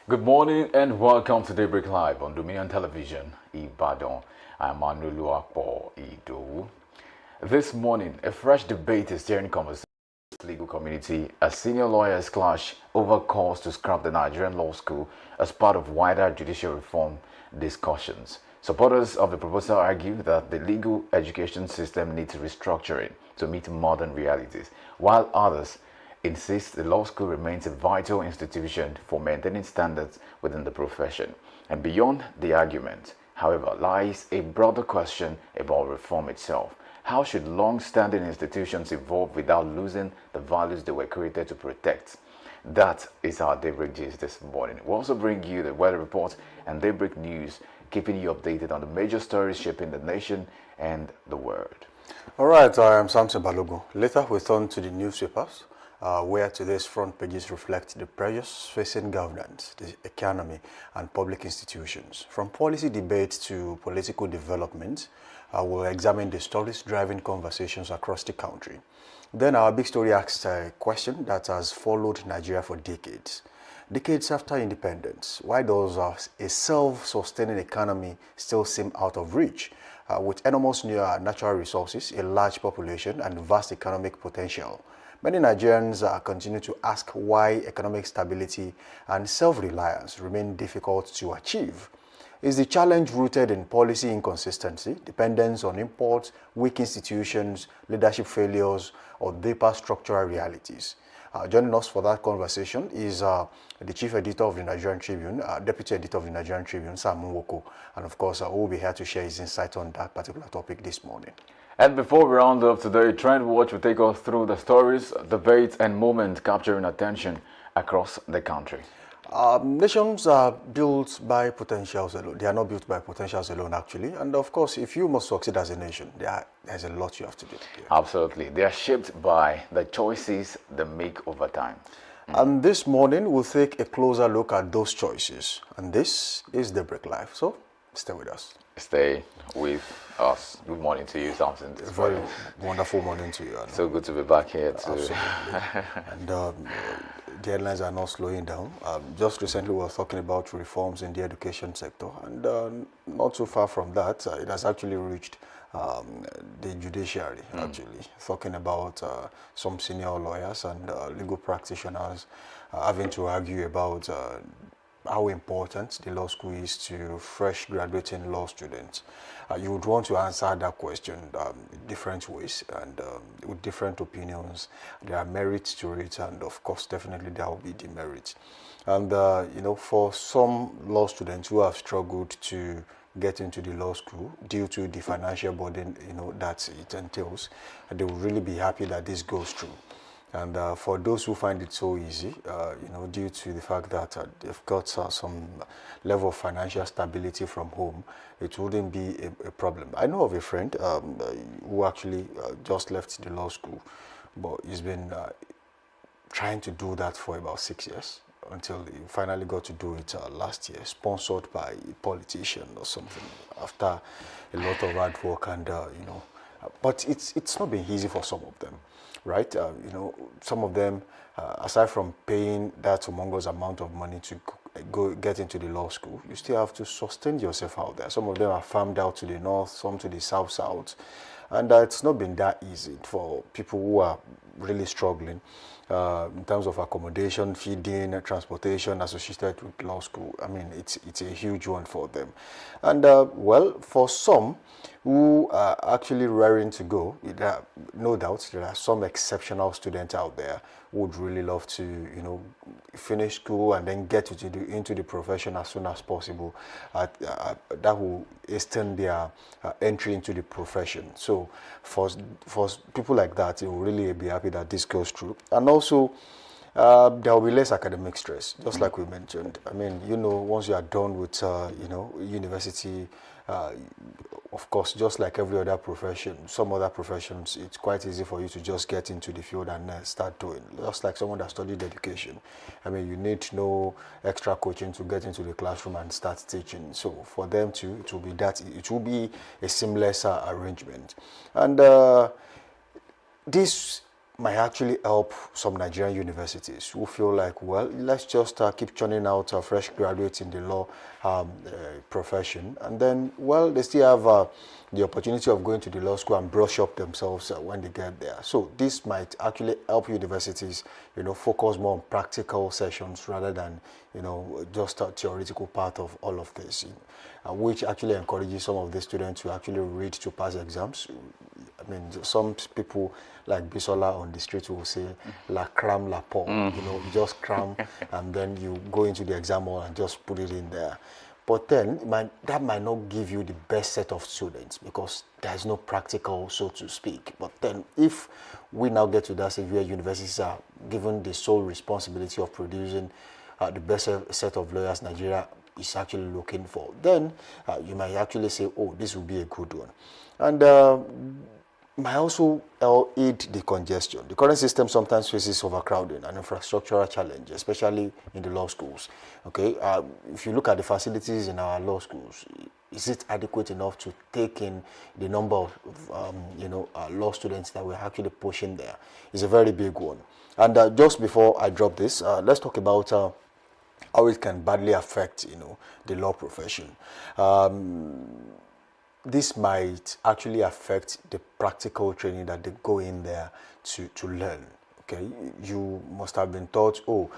Good morning and welcome to Daybreak Live on Dominion Television, Ibadan. I'm Manulu Akpo Ido. This morning, a fresh debate is stirring conversation in the legal community as senior lawyers clash over calls to scrap the Nigerian law school as part of wider judicial reform discussions. Supporters of the proposal argue that the legal education system needs restructuring to meet modern realities, while others insist the law school remains a vital institution for maintaining standards within the profession. And beyond the argument, however, lies a broader question about reform itself. How should long-standing institutions evolve without losing the values they were created to protect? That is our Daybreak gist this morning. We'll also bring you the weather report and Daybreak news, keeping you updated on the major stories shaping the nation and the world. All right, I am Samson Balogun. Later, we turn to the newspapers, where today's front pages reflect the pressures facing governance, the economy, and public institutions. From policy debates to political development, we'll examine the stories driving conversations across the country. Then our big story asks a question that has followed Nigeria for decades. Decades after independence, why does a self-sustaining economy still seem out of reach? With enormous natural resources, a large population, and vast economic potential, many Nigerians continue to ask why economic stability and self-reliance remain difficult to achieve. Is the challenge rooted in policy inconsistency, dependence on imports, weak institutions, leadership failures, or deeper structural realities? Joining us for that conversation is the Chief Editor of the Nigerian Tribune, Deputy Editor of the Nigerian Tribune, Sam Nwoko. And of course, we'll be here to share his insight on that particular topic this morning. And before we round up today, Trend Watch will take us through the stories, debates, and moments capturing attention across the country. Nations are built by potentials alone. They are not built by potentials alone, actually. And of course, if you must succeed as a nation, there's a lot you have to do. Yeah. Absolutely. They are shaped by the choices they make over time. And this morning, we'll take a closer look at those choices. And this is Daybreak Live. So, stay with us. Stay with us. Good morning to you, Samson. Very wonderful morning to you. So good to be back here too. Absolutely. And the headlines are not slowing down. Just recently we were talking about reforms in the education sector, and not too far from that, it has actually reached the judiciary, actually, talking about some senior lawyers and legal practitioners having to argue about how important the law school is to fresh graduating law students. You would want to answer that question different ways and with different opinions. There are merits to it, and of course, definitely there will be demerits. And you know, for some law students who have struggled to get into the law school due to the financial burden, you know, that it entails, they will really be happy that this goes through. And for those who find it so easy, you know, due to the fact that they've got some level of financial stability from home, it wouldn't be a problem. I know of a friend who actually just left the law school, but he's been trying to do that for about 6 years until he finally got to do it last year, sponsored by a politician or something, after a lot of hard work and, you know, but it's not been easy for some of them. Right, you know, some of them, aside from paying that humongous amount of money to go get into the law school, you still have to sustain yourself out there. Some of them are farmed out to the north, some to the south, and it's not been that easy for people who are really struggling in terms of accommodation, feeding, transportation associated with law school. I mean, it's a huge one for them. And well, for some who are actually raring to go, no doubt there are some exceptional students out there who would really love to, you know, finish school and then get into the profession as soon as possible. That will hasten their entry into the profession. So for people like that, you will really be happy that this goes through. And also, there will be less academic stress, just like we mentioned. I mean, once you are done with, university, uh, of course, just like every other profession, some other professions, it's quite easy for you to just get into the field and start doing. Just like someone that studied education. I mean, you need no extra coaching to get into the classroom and start teaching. So for them to be that, it will be a seamless arrangement. And this might actually help some Nigerian universities who feel like, well, let's just keep churning out fresh graduates in the law profession. And then, well, they still have the opportunity of going to the law school and brush up themselves when they get there. So this might actually help universities, focus more on practical sessions rather than, just a theoretical part of all of this, which actually encourages some of the students to actually read to pass exams. I mean, some people like Bisola on the street will say, la cram la pour, you just cram and then you go into the exam hall and just put it in there. But then that might not give you the best set of students because there's no practical, so to speak. But then if we now get to that stage where universities are given the sole responsibility of producing the best set of lawyers Nigeria is actually looking for, then you might actually say, oh, this will be a good one. And might also aid the congestion. The current system sometimes faces overcrowding and infrastructural challenge, especially in the law schools. Okay, if you look at the facilities in our law schools, is it adequate enough to take in the number of law students that we're actually pushing there? It's a very big one. And just before I drop this, let's talk about how it can badly affect the law profession. This might actually affect the practical training that they go in there to learn. Okay, you must have been taught, you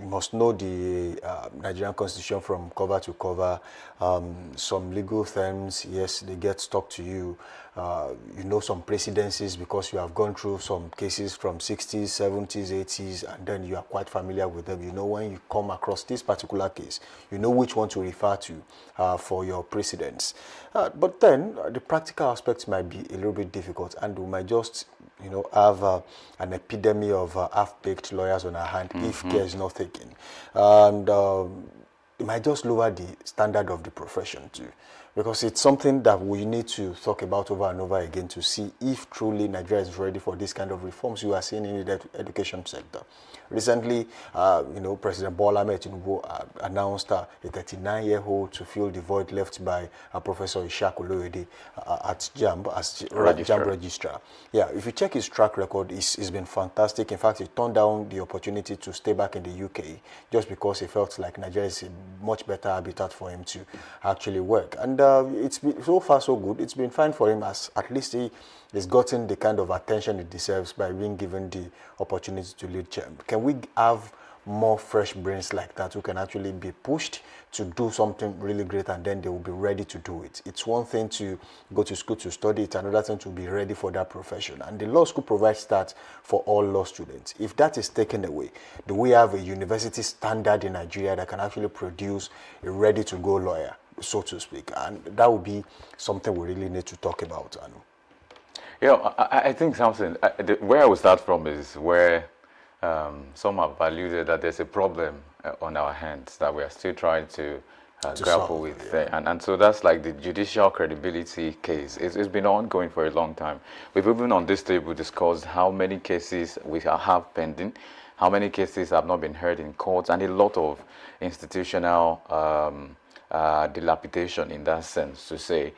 must know the Nigerian Constitution from cover to cover. Some legal terms, yes, they get stuck to you. You know some precedences because you have gone through some cases from 60s, 70s, 80s, and then you are quite familiar with them. You know when you come across this particular case, you know which one to refer to for your precedents. But then the practical aspects might be a little bit difficult, and we might just have an epidemic of half-baked lawyers on our hand if care is not taken. And it might just lower the standard of the profession too, because it's something that we need to talk about over and over again to see if truly Nigeria is ready for this kind of reforms you are seeing in the education sector. Recently, President Bola Ahmed Tinubu announced a 39-year-old to fill the void left by Professor Ishaq Oloyede at JAMB as JAMB registrar. Yeah, if you check his track record, it's been fantastic. In fact, he turned down the opportunity to stay back in the UK just because he felt like Nigeria is a much better habitat for him to actually work. And it's been so far so good. It's been fine for him, as at least he's gotten the kind of attention he deserves by being given the opportunity to lead JAMB. Can we have more fresh brains like that who can actually be pushed to do something really great and then they will be ready to do it? It's one thing to go to school to study, it's another thing to be ready for that profession. And the law school provides that for all law students. If that is taken away, do we have a university standard in Nigeria that can actually produce a ready-to-go lawyer, so to speak? And that would be something we really need to talk about, Anu. Yeah, I think something, where I would start from is where some have alluded that there's a problem on our hands that we are still trying to grapple with. Yeah. And so that's like the judicial credibility case. It's been ongoing for a long time. We've even on this table discussed how many cases we have pending, how many cases have not been heard in courts, and a lot of institutional dilapidation in that sense to say.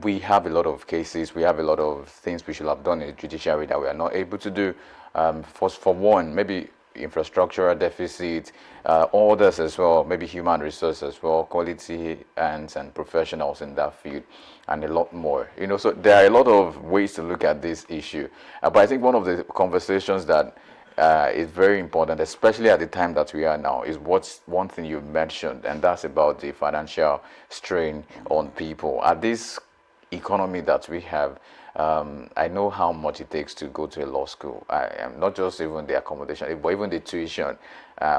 We have a lot of cases, we have a lot of things we should have done in the judiciary that we are not able to do. For one, maybe infrastructural deficit, others as well, maybe human resources as well, quality hands and professionals in that field, and a lot more. So there are a lot of ways to look at this issue. But I think one of the conversations that is very important, especially at the time that we are now, is what's one thing you mentioned, and that's about the financial strain on people. At this economy that we have, I know how much it takes to go to a law school. I am not just even the accommodation, but even the tuition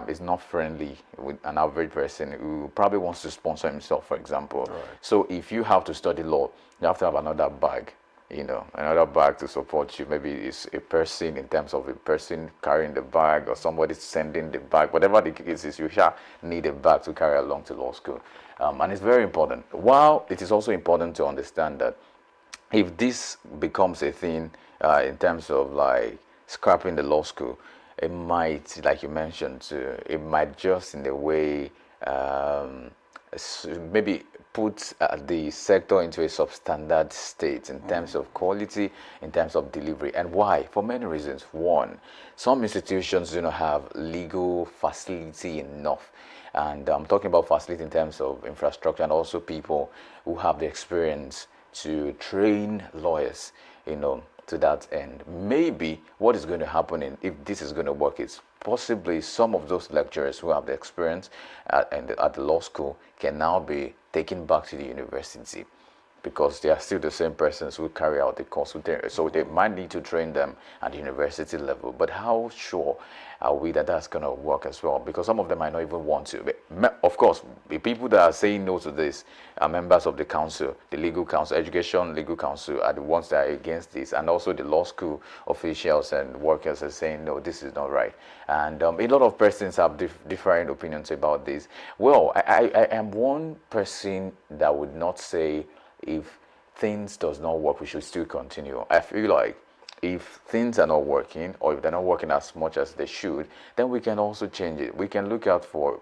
is not friendly with an average person who probably wants to sponsor himself, for example. Right. So if you have to study law, you have to have another bag, another bag to support you. Maybe it's a person, in terms of a person carrying the bag, or somebody sending the bag. Whatever the case is, you shall need a bag to carry along to law school. And it's very important. While it is also important to understand that if this becomes a thing, in terms of like scrapping the law school, it might, like you mentioned, it might just in a way maybe put the sector into a substandard state in terms of quality, in terms of delivery. And why? For many reasons. One, some institutions do not have legal facility enough. And I'm talking about facility in terms of infrastructure, and also people who have the experience to train lawyers, to that end. Maybe what is going to happen if this is going to work is possibly some of those lecturers who have the experience at the law school can now be taken back to the university, because they are still the same persons who carry out the course. So they might need to train them at the university level. But how sure are we that that's going to work as well? Because some of them might not even want to. But of course, the people that are saying no to this are members of the council, the legal council, education legal council are the ones that are against this. And also the law school officials and workers are saying, no, this is not right. And a lot of persons have differing opinions about this. Well, I am one person that would not say, if things does not work, we should still continue. I feel like if things are not working, or if they're not working as much as they should, then we can also change it. We can look out for,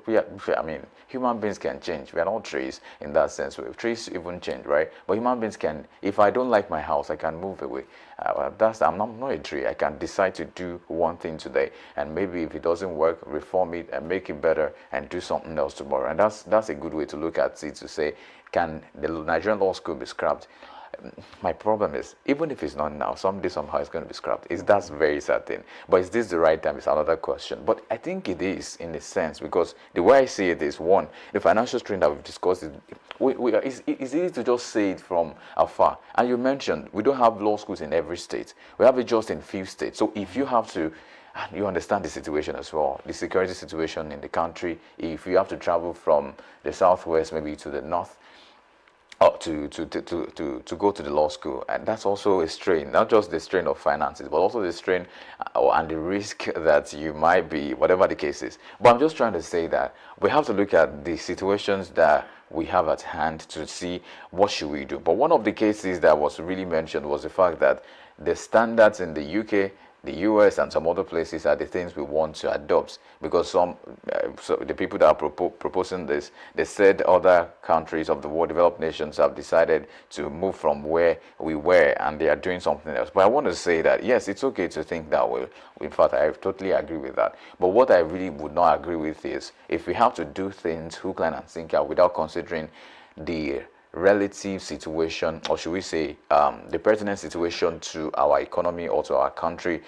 human beings can change. We are not trees in that sense. Trees even change, right? But human beings can, if I don't like my house, I can move away. I'm not a tree. I can decide to do one thing today, and maybe if it doesn't work, reform it and make it better and do something else tomorrow. And that's a good way to look at it, to say, can the Nigerian law school be scrapped? My problem is, even if it's not now, someday somehow it's going to be scrapped. That's very certain. But is this the right time? It's another question. But I think it is, in a sense, because the way I see it is, one, the financial strain that we've discussed, it's easy to just say it from afar. And you mentioned we don't have law schools in every state. We have it just in few states. So if you have to, you understand the situation as well, the security situation in the country. If you have to travel from the southwest maybe to the north, to go to the law school, and that's also a strain, not just the strain of finances, but also the strain and the risk that you might be, whatever the case is. But I'm just trying to say that we have to look at the situations that we have at hand to see what should we do. But one of the cases that was really mentioned was the fact that the standards in the UK, the US, and some other places are the things we want to adopt, because so the people that are proposing this, they said other countries of the world, developed nations, have decided to move from where we were, and they are doing something else. But I want to say that yes, it's okay to think that way. In fact, I totally agree with that. But what I really would not agree with is if we have to do things hook, line, and sinker without considering the relative situation, or should we say the pertinent situation to our economy or to our country,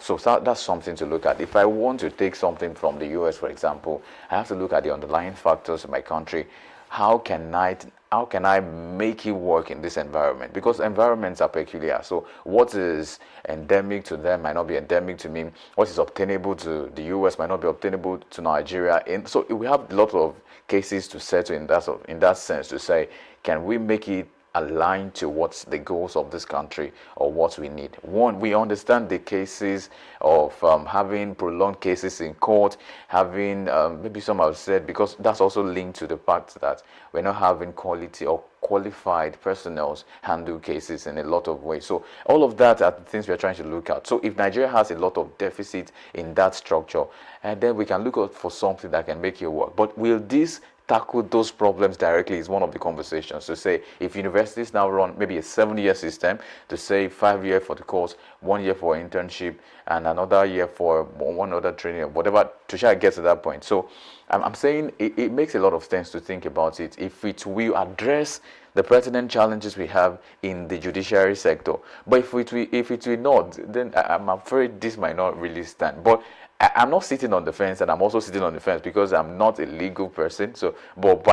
so that's something to look at. If I want to take something from the US, for example, I have to look at the underlying factors in my country. How can I make it work in this environment? Because environments are peculiar. So what is endemic to them might not be endemic to me. What is obtainable to the US might not be obtainable to Nigeria. And so we have a lot of cases to settle in that sense, to say, can we make it aligned to what's the goals of this country or what we need? One, we understand the cases of having prolonged cases in court, having maybe some have said, because that's also linked to the fact that we're not having quality or qualified personnel handle cases in a lot of ways. So all of that are the things we're trying to look at. So if Nigeria has a lot of deficit in that structure, and then we can look out for something that can make it work. But will this tackle those problems directly? Is one of the conversations, to say if universities now run maybe a 7-year system, to say 5 years for the course, 1 year for internship, and another year for one other training or whatever, to try to get to that point. So I'm saying it makes a lot of sense to think about it if it will address the pertinent challenges we have in the judiciary sector. But if it will not, then I'm afraid this might not really stand. But I'm not sitting on the fence, and I'm also sitting on the fence because I'm not a legal person. So, but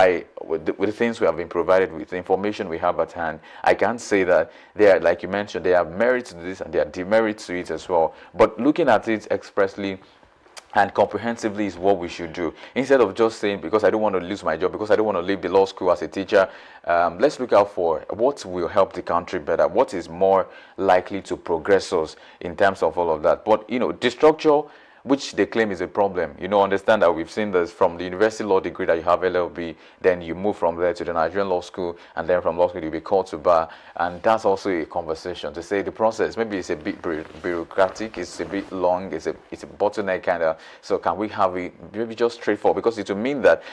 with the things we have been provided with, the information we have at hand, I can't say that there, like you mentioned, there are merits to this and there are demerits to it as well. But looking at it expressly and comprehensively is what we should do, instead of just saying, because I don't want to lose my job, because I don't want to leave the law school as a teacher. Let's look out for what will help the country better, what is more likely to progress us in terms of all of that. But the structure which they claim is a problem. Understand that we've seen this from the university law degree that you have LLB, then you move from there to the Nigerian law school, and then from law school you'll be called to bar, and that's also a conversation to say the process maybe it's a bit bureaucratic, it's a bit long, it's a bottleneck kind of. So can we have it maybe just straightforward, because it will mean that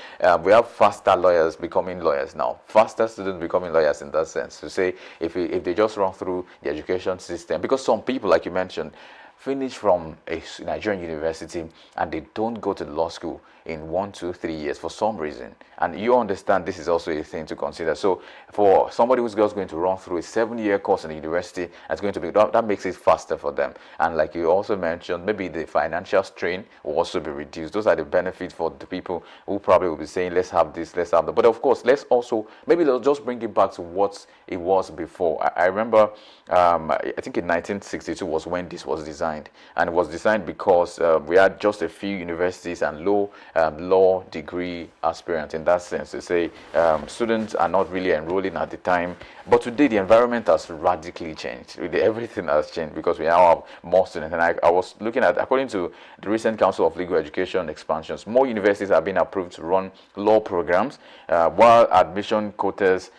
we have faster lawyers becoming lawyers now, faster students becoming lawyers in that sense. To say if they just run through the education system, because some people, like you mentioned, finish from a Nigerian university and they don't go to the law school in 1, 2, 3 years for some reason. And you understand this is also a thing to consider. So for somebody who's just going to run through a 7-year course in the university, that's going to be that makes it faster for them. And like you also mentioned, maybe the financial strain will also be reduced. Those are the benefits for the people who probably will be saying, let's have this, let's have that. But of course, let's also, maybe they'll just bring it back to what it was before. I remember, I think in 1962 was when this was designed. And it was designed because we had just a few universities and low law degree aspirants in that sense. To say students are not really enrolling at the time. But today the environment has radically changed. Everything has changed because we now have more students. And I was looking at, according to the recent Council of Legal Education expansions, more universities have been approved to run law programs, while admission quotas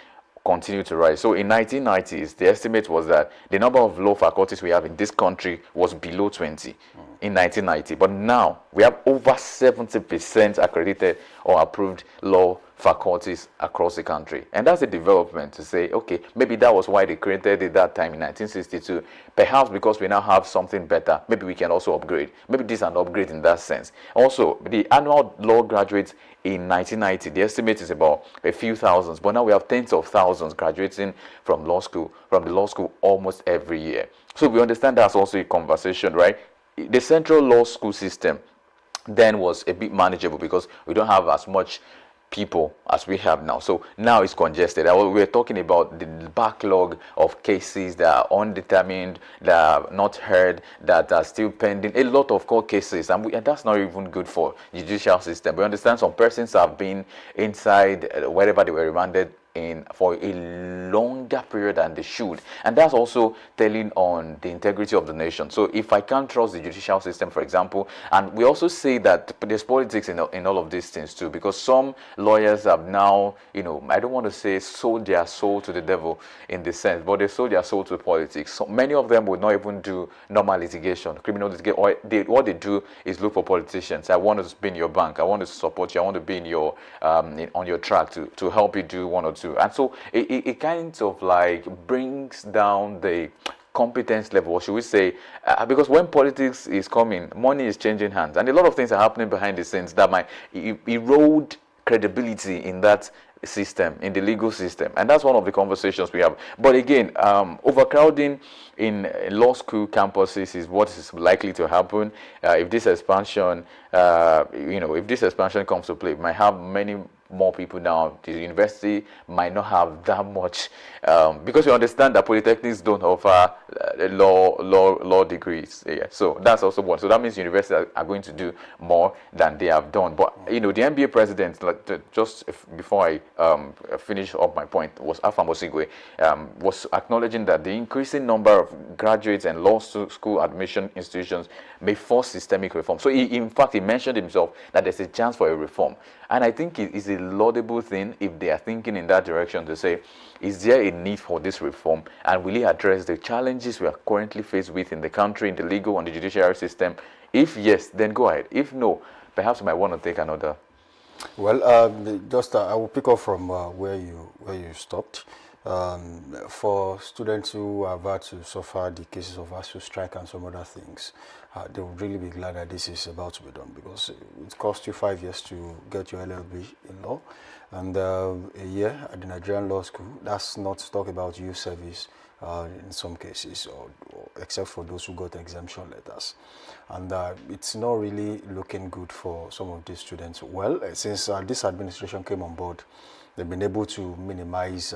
continue to rise. So in 1990s, the estimate was that the number of law faculties we have in this country was below 20 in 1990. But now we have over 70% accredited or approved law faculties across the country. And that's a development to say, okay, maybe that was why they created it that time in 1962. Perhaps because we now have something better, maybe we can also upgrade. Maybe this is an upgrade in that sense. Also, the annual law graduates in 1990, the estimate is about a few thousands, but now we have tens of thousands graduating from the law school almost every year. So we understand that's also a conversation, right? The central law school system then was a bit manageable because we don't have as much people as we have now. So now it's congested. We're talking about the backlog of cases that are undetermined, that are not heard, that are still pending, a lot of court cases, and that's not even good for the judicial system. We understand some persons have been inside wherever they were remanded in for a longer period than they should, and that's also telling on the integrity of the nation. So if I can't trust the judicial system, for example, and we also say that there's politics in all of these things too, because some lawyers have now, I don't want to say sold their soul to the devil in this sense, but they sold their soul to politics. So many of them would not even do normal litigation, criminal litigation, or what they do is look for politicians. I want to be in your bank, I want to support you, I want to be in your on your track to help you do one or two. And so it kind of like brings down the competence level, or should we say, because when politics is coming, money is changing hands, and a lot of things are happening behind the scenes that might erode credibility in that system, in the legal system. And that's one of the conversations we have. But again, overcrowding in law school campuses is what is likely to happen if this expansion comes to play. We might have many more people now. The university might not have that much because you understand that polytechnics don't offer law degrees. Yeah. So that's also one. So that means universities are going to do more than they have done. But the NBA president, just before I finish up my point, was Alpha Mosigwe, was acknowledging that the increasing number of graduates and law school admission institutions may force systemic reform. So in fact, he mentioned himself that there's a chance for a reform. And I think it is a laudable thing if they are thinking in that direction to say, is there a need for this reform? And will it address the challenges we are currently faced with in the country, in the legal and the judiciary system? If yes, then go ahead. If no, perhaps you might want to take another. Well, I will pick up from where you stopped. For students who have had to suffer the cases of ASU strike and some other things, they would really be glad that this is about to be done, because it cost you 5 years to get your LLB in law, and a year at the Nigerian law school. That's not to talk about youth service in some cases, or except for those who got exemption letters. And it's not really looking good for some of these students. Well, since this administration came on board, they've been able to minimize,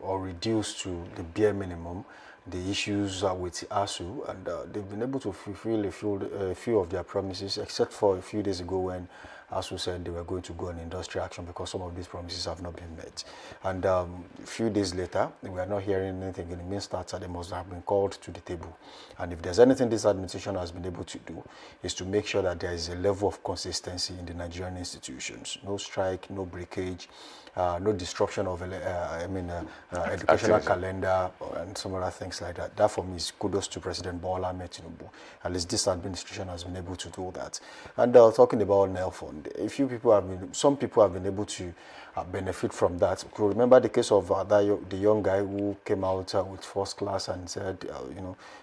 or reduce to the bare minimum the issues with ASU, and they've been able to fulfill a few of their promises, except for a few days ago when ASU said they were going to go on industrial action because some of these promises have not been met. And a few days later, we are not hearing anything. It means that they must have been called to the table. And if there's anything this administration has been able to do, is to make sure that there is a level of consistency in the Nigerian institutions. No strike, no breakage, no disruption of educational calendar and some other things like that. That for me is kudos to President Bola Ahmed Tinubu. At least this administration has been able to do that. And talking about NEL Fund, some people have been able to benefit from that. If you remember the case of the young guy who came out with first class and said,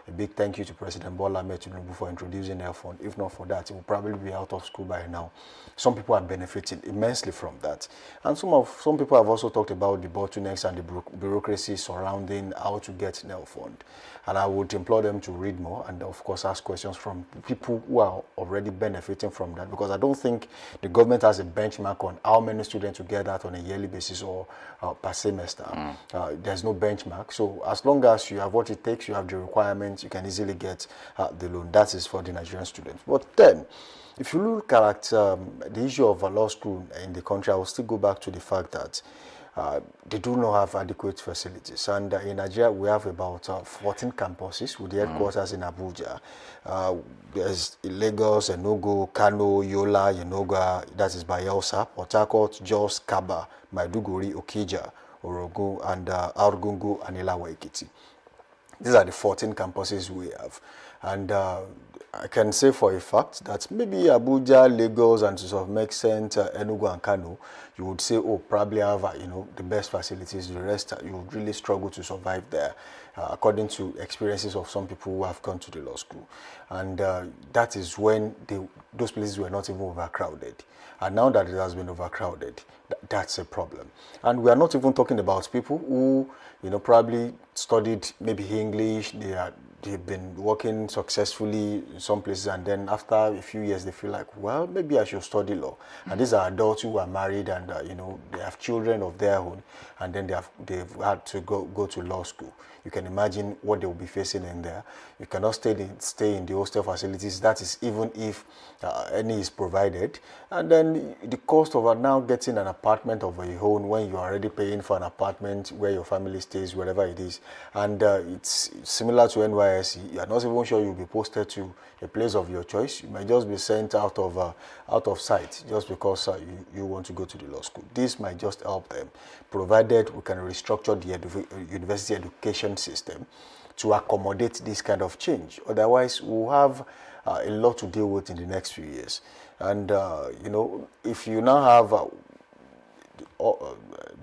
a big thank you to President Bola Ahmed Tinubu for introducing NEL Fund. If not for that, he would probably be out of school by now. Some people are benefiting immensely from that. And some people have also talked about the bottlenecks and the bureaucracy surrounding how to get NEL Fund. And I would implore them to read more and, of course, ask questions from people who are already benefiting from that, because I don't think the government has a benchmark on how many students will get that on a yearly basis or per semester. There's no benchmark. So as long as you have what it takes, you have the requirements, you can easily get the loan. That is for the Nigerian students. But then, if you look at the issue of a law school in the country, I will still go back to the fact that they do not have adequate facilities. And in Nigeria, we have about 14 campuses with the headquarters in Abuja. There's Lagos, Enugu, Kano, Yola, Yenoga, that is Bayelsa, Port Harcourt, Jos, Kaba, Maiduguri, Okija, Orogun, and Argungu, and Ilawa Ekiti. These are the 14 campuses we have. And I can say for a fact that maybe Abuja, Lagos, and to sort of make sense, Enugu and Kano, you would say, oh, probably have, the best facilities. The rest, you would really struggle to survive there, according to experiences of some people who have gone to the law school. And that is when those places were not even overcrowded. And now that it has been overcrowded, that's a problem. And we are not even talking about people who, probably studied maybe English, they've been working successfully in some places, and then after a few years they feel like, well, maybe I should study law. And these are adults who are married and they have children of their own, and then they've had to go to law school. You can imagine what they will be facing in there. You cannot stay in the hostel facilities. That is even if any is provided. And then the cost of now getting an apartment of your own when you are already paying for an apartment where your family stays, wherever it is. And it's similar to NYSC. You are not even sure you'll be posted to a place of your choice. You might just be sent out of sight just because you want to go to the law school. This might just help them, provided we can restructure the university education system to accommodate this kind of change. Otherwise, we'll have a lot to deal with in the next few years. And, if you now have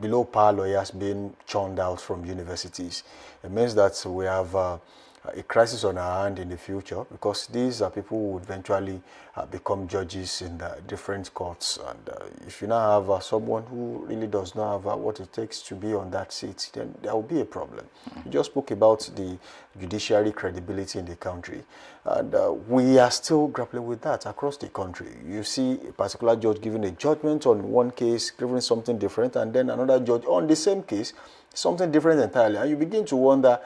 below par lawyers being churned out from universities, it means that we have a crisis on our hand in the future, because these are people who would eventually become judges in the different courts. And if you now have someone who really does not have what it takes to be on that seat, then there will be a problem. You just spoke about the judiciary credibility in the country, and we are still grappling with that across the country. You see a particular judge giving a judgment on one case, giving something different, and then another judge on the same case, something different entirely. And you begin to wonder,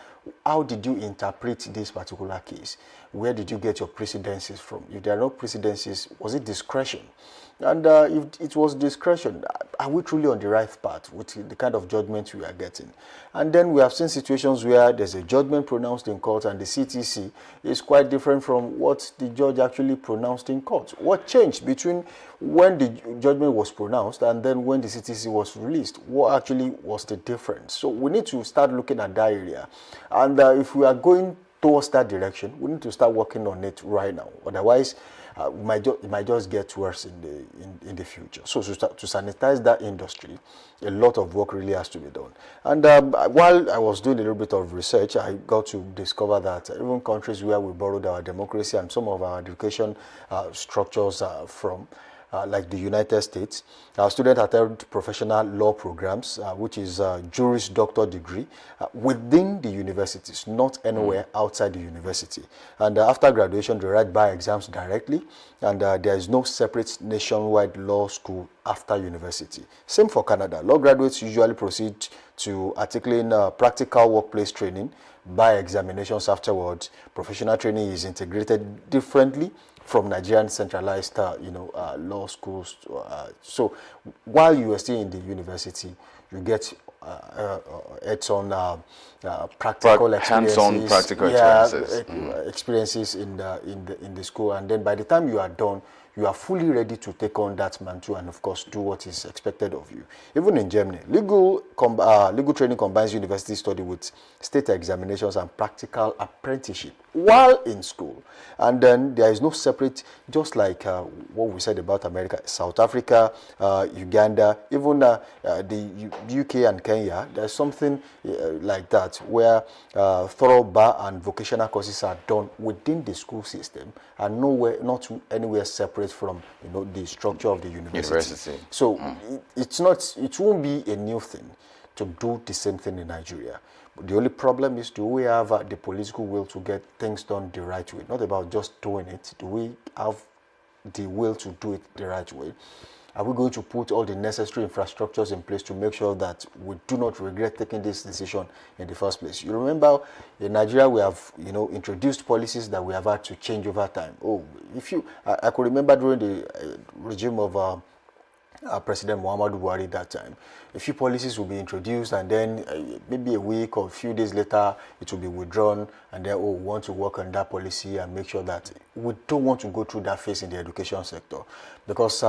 how did you interpret this particular case? Where did you get your precedences from? If there are no precedences, was it discretion? And if it was discretion, are we truly on the right path with the kind of judgment we are getting? And then we have seen situations where there's a judgment pronounced in court and the CTC is quite different from what the judge actually pronounced in court. What changed between when the judgment was pronounced and then when the CTC was released? What actually was the difference? So we need to start looking at that area. And if we are going towards that direction, we need to start working on it right now. Otherwise, it might just get worse in the future. So to sanitize that industry, a lot of work really has to be done. And while I was doing a little bit of research, I got to discover that even countries where we borrowed our democracy and some of our education structures from, like the United States. Students attend professional law programs, which is Juris Doctor degree, within the universities, not anywhere outside the university. And after graduation, they write bar exams directly, and there is no separate nationwide law school after university. Same for Canada. Law graduates usually proceed to articling practical workplace training, by examinations afterwards. Professional training is integrated differently from Nigerian centralized, law schools. So while you are still in the university, you get it's on practical experiences, hands-on practical experiences. Experiences in the school, and then by the time you are done, you are fully ready to take on that mantle and, of course, do what is expected of you. Even in Germany, legal training combines university study with state examinations and practical apprenticeship while in school. And then there is no separate, just like what we said about America, South Africa, Uganda, even the UK and Kenya, there's something like that where thorough bar and vocational courses are done within the school system and not anywhere separate from the structure of the university. So it won't be a new thing to do the same thing in Nigeria. But the only problem is, do we have the political will to get things done the right way? Not about just doing it. Do we have the will to do it the right way? Are we going to put all the necessary infrastructures in place to make sure that we do not regret taking this decision in the first place? You remember, in Nigeria, we have introduced policies that we have had to change over time. I could remember during the regime of President Muhammadu Buhari that time, a few policies will be introduced, and then maybe a week or a few days later, it will be withdrawn, and then we want to work on that policy and make sure that we don't want to go through that phase in the education sector, because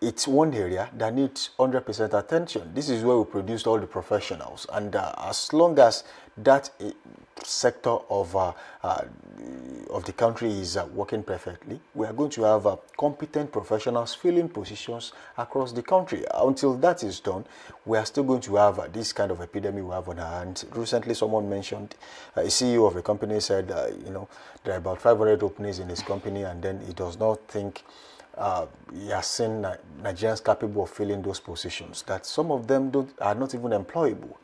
it's one area that needs 100% attention. This is where we produced all the professionals, and as long as that sector of the country is working perfectly, we are going to have competent professionals filling positions across the country. Until that is done, we are still going to have this kind of epidemic we have on our hands. Recently, someone mentioned, a CEO of a company said, there are about 500 openings in his company, and then he does not think he has seen Nigerians capable of filling those positions, that some of them are not even employable.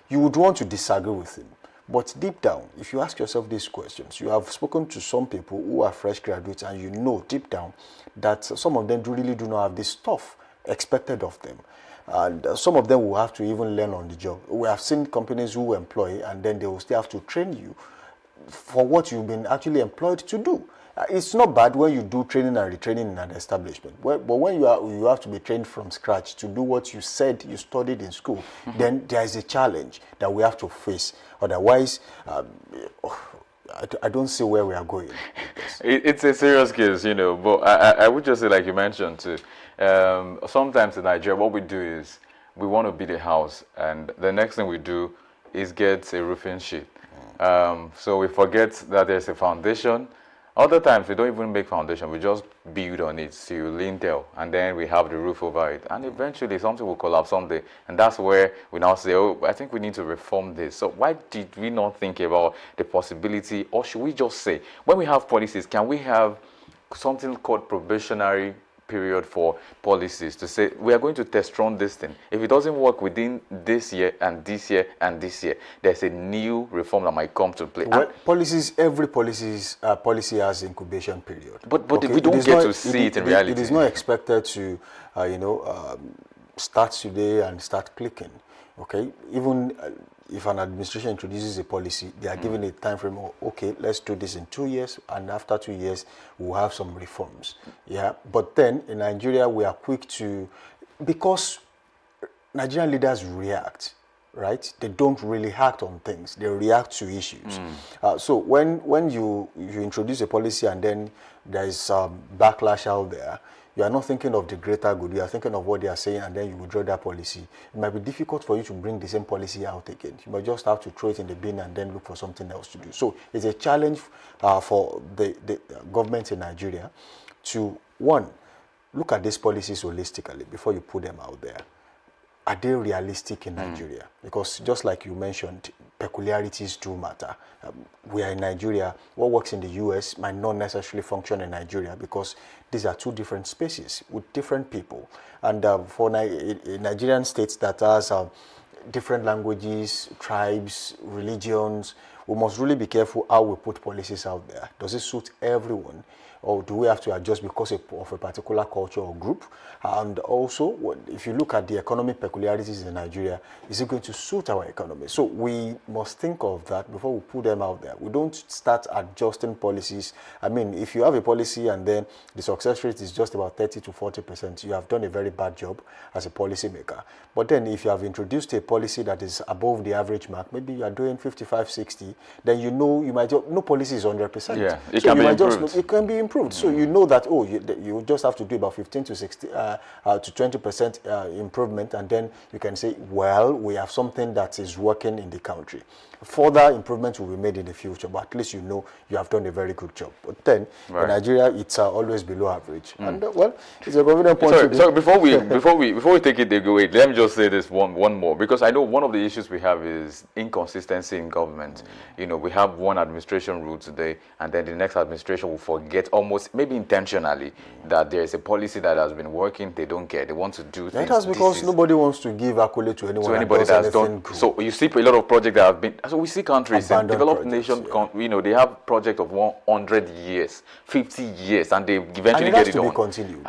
You would want to disagree with him. But deep down, if you ask yourself these questions, you have spoken to some people who are fresh graduates, and you know deep down that some of them really do not have this stuff expected of them. And some of them will have to even learn on the job. We have seen companies who employ, and then they will still have to train you for what you've been actually employed to do. It's not bad when you do training and retraining in an establishment, but when you have to be trained from scratch to do what you said you studied in school, then there is a challenge that we have to face. Otherwise, I don't see where we are going. It's a serious case, but I would just say, like you mentioned too, sometimes in Nigeria, what we do is we want to build a house, and the next thing we do is get a roofing sheet. So we forget that there's a foundation. Other times, we don't even make foundation. We just build on it to lintel, and then we have the roof over it. And eventually, something will collapse someday. And that's where we now say, oh, I think we need to reform this. So why did we not think about the possibility, or should we just say, when we have policies, can we have something called probationary period for policies to say, we are going to test run this thing. If it doesn't work within this year and this year and this year, there's a new reform that might come to play. Well, every policy has incubation period. But okay, we don't get to see it in reality. It is not expected to, start today and start clicking. Okay, even if an administration introduces a policy, they are given a time frame. Okay, let's do this in 2 years, and after 2 years, we'll have some reforms. Yeah, but then in Nigeria, we are quick to, because Nigerian leaders react, right? They don't really act on things; they react to issues. So when you introduce a policy and then there is backlash out there, you are not thinking of the greater good. You are thinking of what they are saying, and then you withdraw that policy. It might be difficult for you to bring the same policy out again. You might just have to throw it in the bin and then look for something else to do. So it's a challenge for the government in Nigeria to, one, look at these policies holistically before you put them out there. are they realistic in Nigeria? Because just like you mentioned, peculiarities do matter. We are in Nigeria. What works in the US might not necessarily function in Nigeria because these are two different spaces with different people. And for a Nigerian state that has different languages, tribes, religions, we must really be careful how we put policies out there. Does it suit everyone? Or do we have to adjust because of a particular culture or group? And also, if you look at the economic peculiarities in Nigeria, is it going to suit our economy? So we must think of that before we put them out there. We don't start adjusting policies. I mean, if you have a policy and then the success rate is just about 30 to 40%, you have done a very bad job as a policymaker. But then if you have introduced a policy that is above the average mark, maybe you are doing 55, 60, then you know you might no policy is 100%. Yeah, it so can you be might improved. just, it can be improved. So you know that, oh, you just have to do about 15 to 60 to 20% improvement, and then you can say, well, we have something that is working in the country. Further improvements will be made in the future, but at least you know you have done a very good job. But then in Nigeria, it's always below average, and well, it's a confident point. So before we take it away, let me just say this one more, because I know one of the issues we have is inconsistency in government. You know, we have one administration rule today, and then the next administration will forget, almost maybe intentionally, that there is a policy that has been working. They don't care. They want to do things. That's because nobody wants to give accolade to anyone. To anybody that has done. So you see a lot of projects that have been. So we see countries, developed nations, you know, they have projects of 100 years, 50 years, and they eventually get it done. And it has to be continued.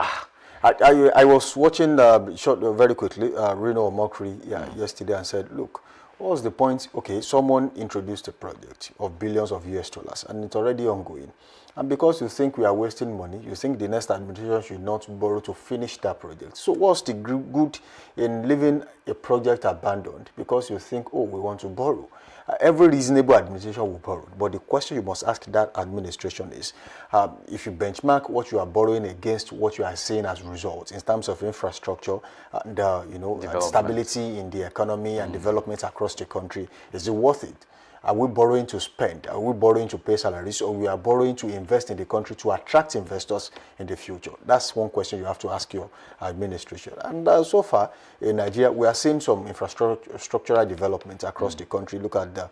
I was watching very quickly Reno Mockery yesterday and said, look, what was the point? Okay, someone introduced a project of billions of US dollars and it's already ongoing. And because you think we are wasting money, you think the next administration should not borrow to finish that project. So what's the good in leaving a project abandoned because you think, oh, we want to borrow? Every reasonable administration will borrow. But the question you must ask that administration is, if you benchmark what you are borrowing against what you are seeing as results in terms of infrastructure and and stability in the economy and development across the country, is it worth it? Are we borrowing to spend? Are we borrowing to pay salaries? Or we are borrowing to invest in the country to attract investors in the future? That's one question you have to ask your administration. And so far, in Nigeria, we are seeing some infrastructural development across the country. Look at the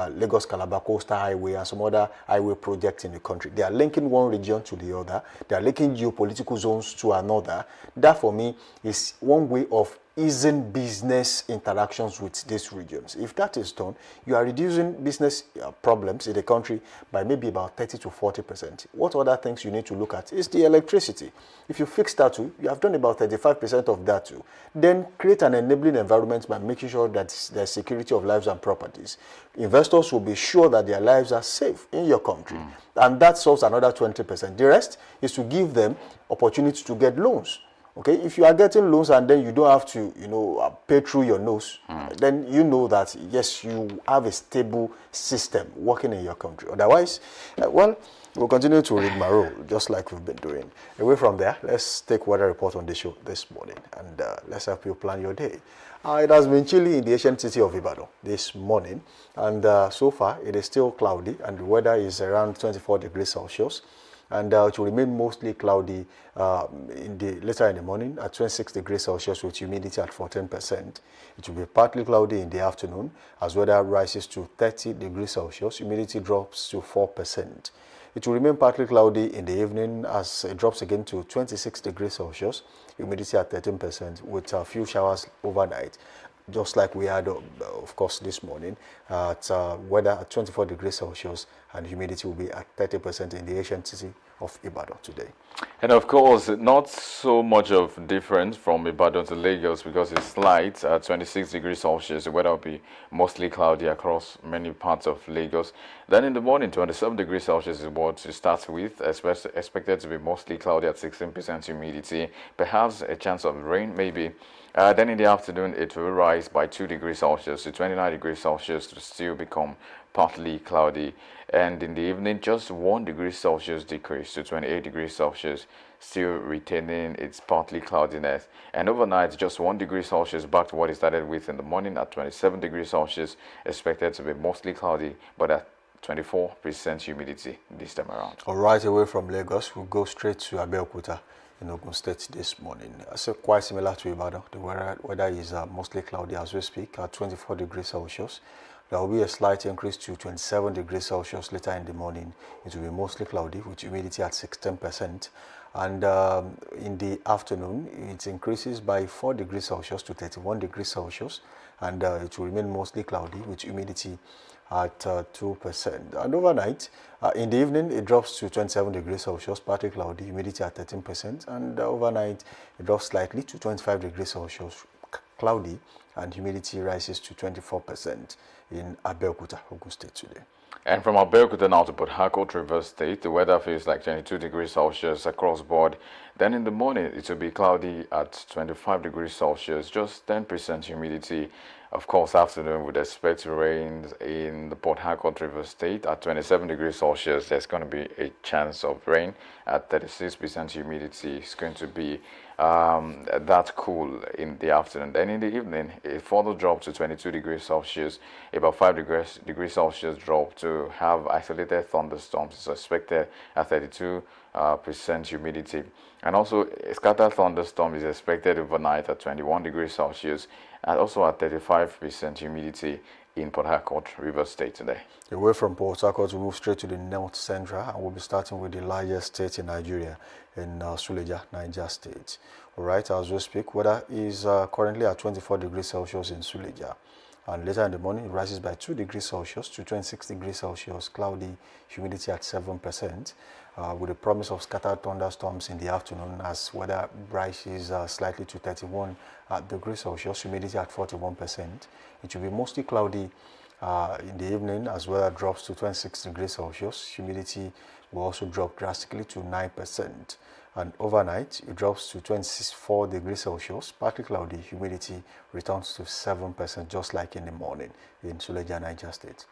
Lagos-Calabar Coastal Highway and some other highway projects in the country. They are linking one region to the other. They are linking geopolitical zones to another. That, for me, is one way of easing business interactions with these regions. If that is done, you are reducing business problems in the country by maybe about 30 to 40%. What other things you need to look at is the electricity. If you fix that too, you have done about 35% of that too. Then create an enabling environment by making sure that there's security of lives and properties. Investors will be sure that their lives are safe in your country. And that solves another 20%. The rest is to give them opportunity to get loans. Okay, if you are getting loans and then you don't have to, pay through your nose, then you know that, yes, you have a stable system working in your country. Otherwise, we'll continue to read my role, just like we've been doing. Away from there, let's take weather report on the show this morning, and let's help you plan your day. It has been chilly in the ancient city of Ibadan this morning, and so far it is still cloudy, and the weather is around 24 degrees Celsius. And it will remain mostly cloudy later in the morning at 26 degrees Celsius with humidity at 14%. It will be partly cloudy in the afternoon as weather rises to 30 degrees Celsius. Humidity drops to 4%. It will remain partly cloudy in the evening as it drops again to 26 degrees Celsius. Humidity at 13% with a few showers overnight. Just like we had, of course, this morning, weather at 24 degrees Celsius and humidity will be at 30% in the ancient city of Ibadan today. And of course, not so much of difference from Ibadan to Lagos because it's light at 26 degrees Celsius. The weather will be mostly cloudy across many parts of Lagos. Then in the morning, 27 degrees Celsius is what it starts with, expected to be mostly cloudy at 16% humidity, perhaps a chance of rain maybe. Then in the afternoon, it will rise by 2 degrees Celsius to 29 degrees Celsius to still become partly cloudy. And in the evening, just 1 degree Celsius decrease to 28 degrees Celsius, still retaining its partly cloudiness. And overnight, just 1 degree Celsius back to what it started with in the morning at 27 degrees Celsius, expected to be mostly cloudy, but at 24% humidity this time around. All right, away from Lagos, we'll go straight to Abeokuta in Ogun State this morning. So quite similar to Ibadan. The weather is mostly cloudy as we speak at 24 degrees Celsius. There will be a slight increase to 27 degrees Celsius later in the morning. It will be mostly cloudy with humidity at 16%. And in the afternoon, it increases by 4 degrees Celsius to 31 degrees Celsius. And it will remain mostly cloudy with humidity at 2%. And overnight, in the evening, it drops to 27 degrees Celsius, partly cloudy, humidity at 13%. And overnight, it drops slightly to 25 degrees Celsius, cloudy, and humidity rises to 24% in Abeokuta, Ogun State today. And from Abeokuta now to Port Harcourt, Rivers State, the weather feels like 22 degrees Celsius across board. Then in the morning, it will be cloudy at 25 degrees Celsius, just 10% humidity. Of course, afternoon, we'd expect rains in the Port Harcourt, Rivers State at 27 degrees Celsius. There's going to be a chance of rain at 36% humidity. It's going to be that cool in the afternoon. Then in the evening, it further drops to 22 degrees Celsius, about 5 degrees Celsius drop to have isolated thunderstorms. It's expected at 32% humidity. And also, a scattered thunderstorm is expected overnight at 21 degrees Celsius and also at 35% humidity in Port Harcourt, Rivers State today. Away from Port Harcourt, we move straight to the North Central, and we'll be starting with the largest state in Nigeria, in Suleja, Niger State. All right, as we speak, weather is currently at 24 degrees Celsius in Suleja. And later in the morning, it rises by 2 degrees Celsius to 26 degrees Celsius, cloudy, humidity at 7%, with a promise of scattered thunderstorms in the afternoon as weather rises slightly to 31 degrees Celsius, humidity at 41%. It will be mostly cloudy in the evening as weather drops to 26 degrees Celsius. Humidity will also drop drastically to 9%. And overnight, it drops to 24 degrees Celsius, partly cloudy, humidity returns to 7%, just like in the morning in Suleja, Niger State.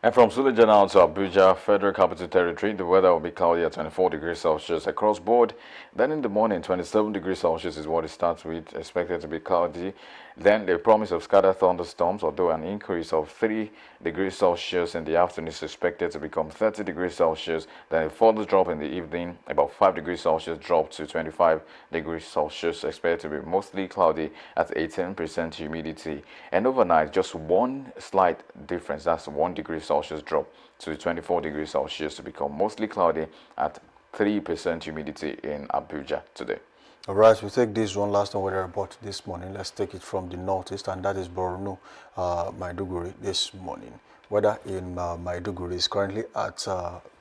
And from Suleja now to Abuja, Federal Capital Territory, the weather will be cloudy at 24 degrees Celsius across board. Then in the morning, 27 degrees Celsius is what it starts with, expected to be cloudy. Then the promise of scattered thunderstorms, although an increase of 3 degrees Celsius in the afternoon is expected to become 30 degrees Celsius. Then a further drop in the evening, about 5 degrees Celsius drop to 25 degrees Celsius, expected to be mostly cloudy at 18% humidity. And overnight, just one slight difference, that's 1 degree Celsius drop to 24 degrees Celsius to become mostly cloudy at 3% humidity in Abuja today. All right, we'll take this one last one weather report this morning. Let's take it from the northeast, and that is Borno, Maiduguri this morning. Weather in Maiduguri is currently at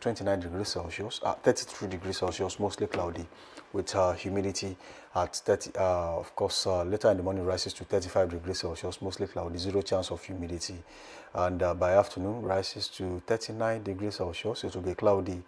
29 degrees Celsius, 33 degrees Celsius, mostly cloudy, with humidity at 30. Of course, later in the morning rises to 35 degrees Celsius, mostly cloudy, zero chance of humidity. And by afternoon rises to 39 degrees Celsius. It will be cloudy.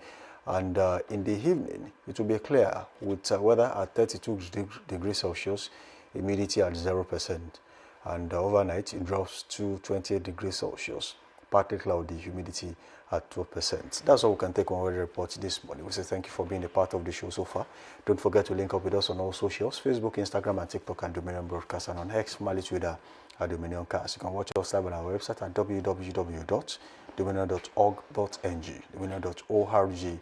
And in the evening, it will be clear with weather at 32 degrees Celsius, humidity at 0%. And overnight, it drops to 28 degrees Celsius, partly cloudy, humidity at 12%. That's all we can take on weather report this morning. We say thank you for being a part of the show so far. Don't forget to link up with us on all socials, Facebook, Instagram, and TikTok, and Dominion Broadcast, and on X, formerly Twitter, at Dominion Cast. You can watch us live on our website at www.dominion.org.ng, dominion.org.ng.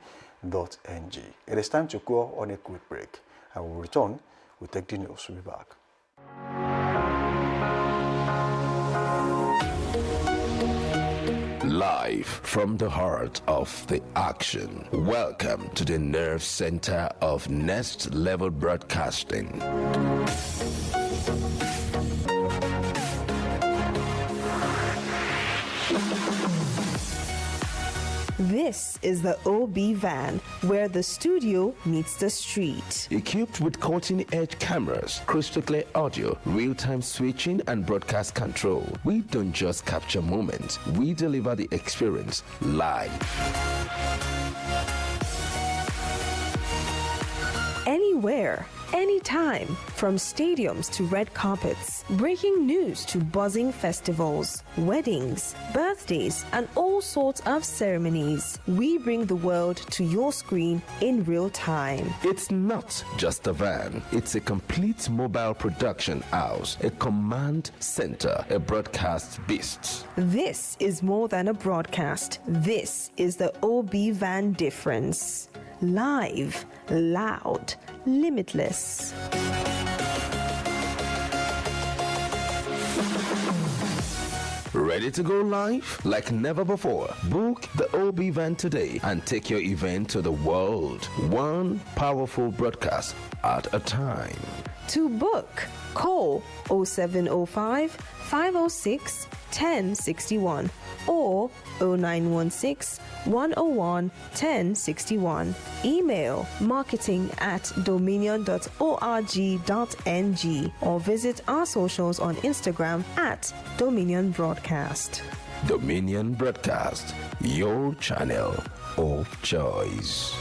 It is time to go on a quick break, and we'll return. We'll take the news. We'll be back. Live from the heart of the action. Welcome to the nerve center of Next Level Broadcasting. This is the OB van, where the studio meets the street. Equipped with cutting-edge cameras, crystal clear audio, real-time switching, and broadcast control, we don't just capture moments, we deliver the experience live. Anywhere, anytime, from stadiums to red carpets, breaking news to buzzing festivals, weddings, birthdays, and all sorts of ceremonies. We bring the world to your screen in real time. It's not just a van, it's a complete mobile production house, a command center, a broadcast beast. This is more than a broadcast. This is the OB Van difference. Live, loud, limitless. Ready to go live? Like never before. Book the OB Van today and take your event to the world. One powerful broadcast at a time. To book, call 0705 506 1061 or 0916 101 1061. Email marketing@dominion.org.ng or visit our socials on Instagram @Dominion Broadcast. Dominion Broadcast, your channel of choice.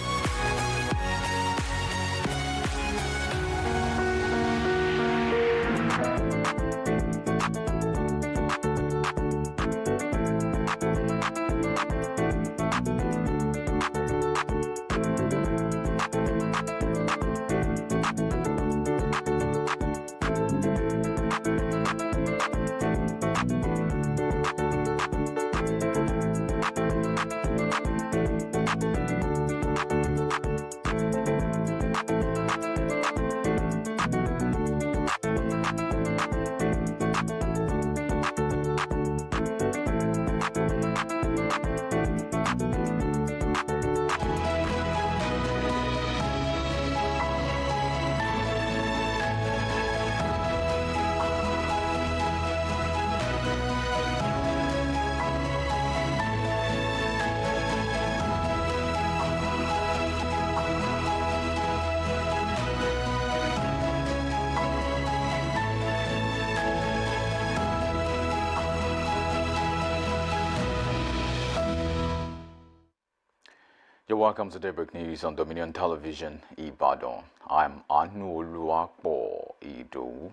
You're welcome to Daybreak News on Dominion Television, Ibadan. I'm Anu Oluwapo Ido.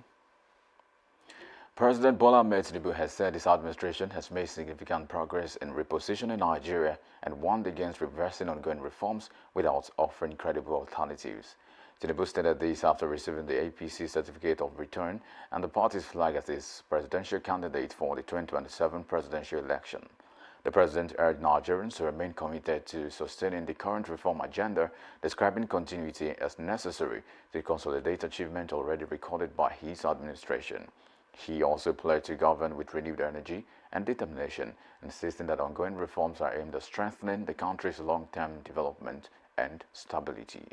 President Bola Ahmed Tinubu has said his administration has made significant progress in repositioning Nigeria and warned against reversing ongoing reforms without offering credible alternatives. Tinubu stated this after receiving the APC certificate of return and the party's flag as his presidential candidate for the 2027 presidential election. The president urged Nigerians to remain committed to sustaining the current reform agenda, describing continuity as necessary to consolidate achievement already recorded by his administration. He also pledged to govern with renewed energy and determination, insisting that ongoing reforms are aimed at strengthening the country's long-term development and stability.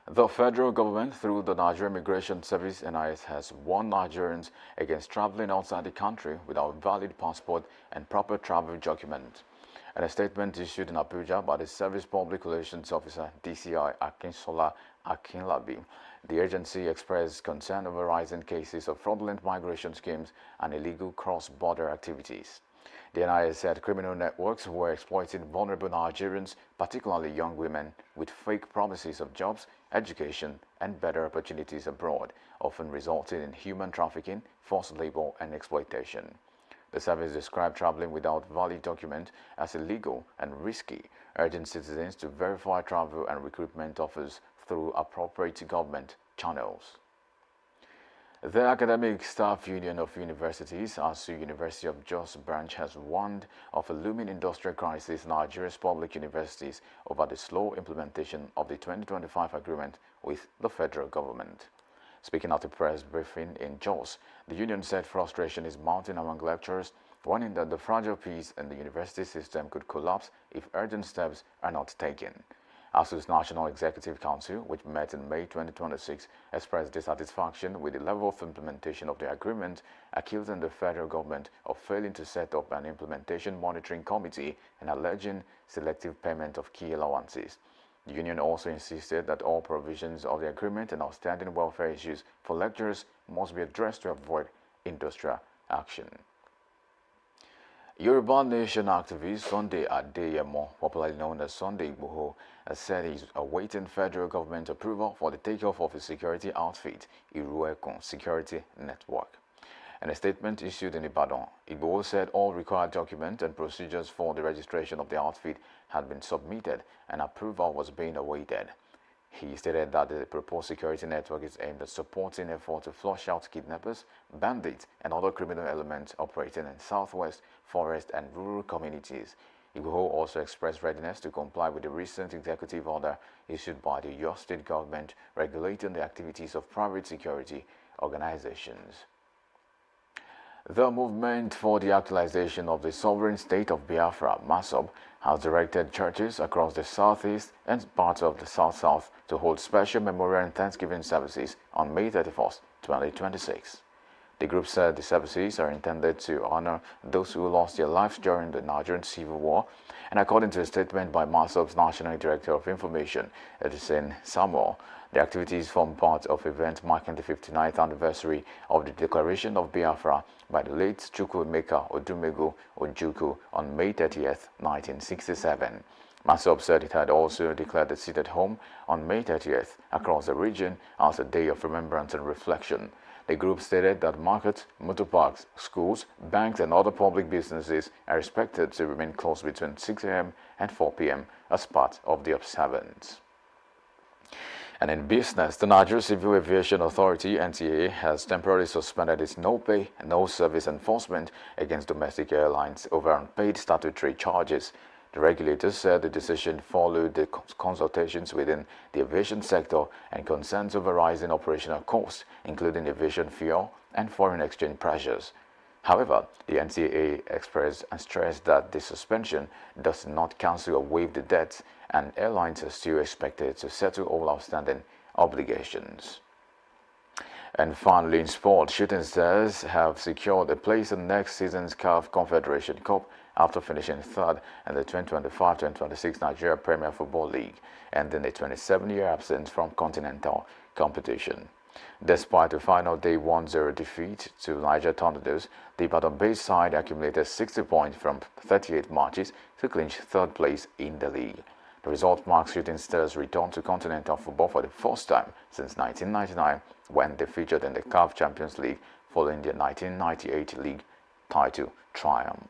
The federal government, through the Nigerian Immigration Service (NIS), has warned Nigerians against traveling outside the country without valid passport and proper travel document. In a statement issued in Abuja by the Service Public Relations Officer DCI Akinsola Akinlabi, the agency expressed concern over rising cases of fraudulent migration schemes and illegal cross-border activities. The NIS said criminal networks were exploiting vulnerable Nigerians, particularly young women, with fake promises of jobs, education, and better opportunities abroad, often resulting in human trafficking, forced labor, and exploitation. The service described traveling without valid document as illegal and risky, urging citizens to verify travel and recruitment offers through appropriate government channels. The Academic Staff Union of Universities, ASU University of Jos branch, has warned of a looming industrial crisis in Nigeria's public universities over the slow implementation of the 2025 agreement with the federal government. Speaking at a press briefing in Jos, the union said frustration is mounting among lecturers, warning that the fragile peace in the university system could collapse if urgent steps are not taken. ASU's National Executive Council, which met in May 2026, expressed dissatisfaction with the level of implementation of the agreement, accusing the federal government of failing to set up an implementation monitoring committee and alleging selective payment of key allowances. The union also insisted that all provisions of the agreement and outstanding welfare issues for lecturers must be addressed to avoid industrial action. Yoruba Nation activist Sunday Adeyemo, popularly known as Sunday Igboho, has said he's awaiting federal government approval for the takeoff of his security outfit, Iruekun Security Network. In a statement issued in Ibadan, Igboho said all required documents and procedures for the registration of the outfit had been submitted and approval was being awaited. He stated that the proposed security network is aimed at supporting efforts to flush out kidnappers, bandits, and other criminal elements operating in southwest, forest, and rural communities. Igboho also expressed readiness to comply with the recent executive order issued by the Oyo State government regulating the activities of private security organizations. The Movement for the Actualization of the Sovereign State of Biafra, MASOB, has directed churches across the southeast and parts of the south-south to hold special memorial and Thanksgiving services on May 31st, 2026. The group said the services are intended to honor those who lost their lives during the Nigerian Civil War, and according to a statement by MASOB's National Director of Information, Edison Samuel, the activities form part of events marking the 59th anniversary of the Declaration of Biafra by the late Chukwuemeka Odumegu Ojukwu on May 30th, 1967. MASOB said it had also declared the sit at home on May 30th across the region as a day of remembrance and reflection. The group stated that markets, motor parks, schools, banks, and other public businesses are expected to remain closed between 6 a.m. and 4 p.m. as part of the observance. And in business, the Nigeria Civil Aviation Authority, NTA, has temporarily suspended its no-pay, no-service enforcement against domestic airlines over unpaid statutory charges. The regulators said the decision followed the consultations within the aviation sector and concerns over rising operational costs, including aviation fuel and foreign exchange pressures. However, the NCAA expressed and stressed that the suspension does not cancel or waive the debts, and airlines are still expected to settle all outstanding obligations. And finally, in sport, Shooting Stars have secured a place in next season's CAF Confederation Cup after finishing third in the 2025-2026 Nigeria Premier Football League, ending a 27-year absence from continental competition. Despite a final day 1-0 defeat to Niger Tornadoes, the Ibadan-based side accumulated 60 points from 38 matches to clinch third place in the league. The result marks Shooting Stars' return to continental football for the first time since 1999, when they featured in the CAF Champions League following their 1998 league title triumph.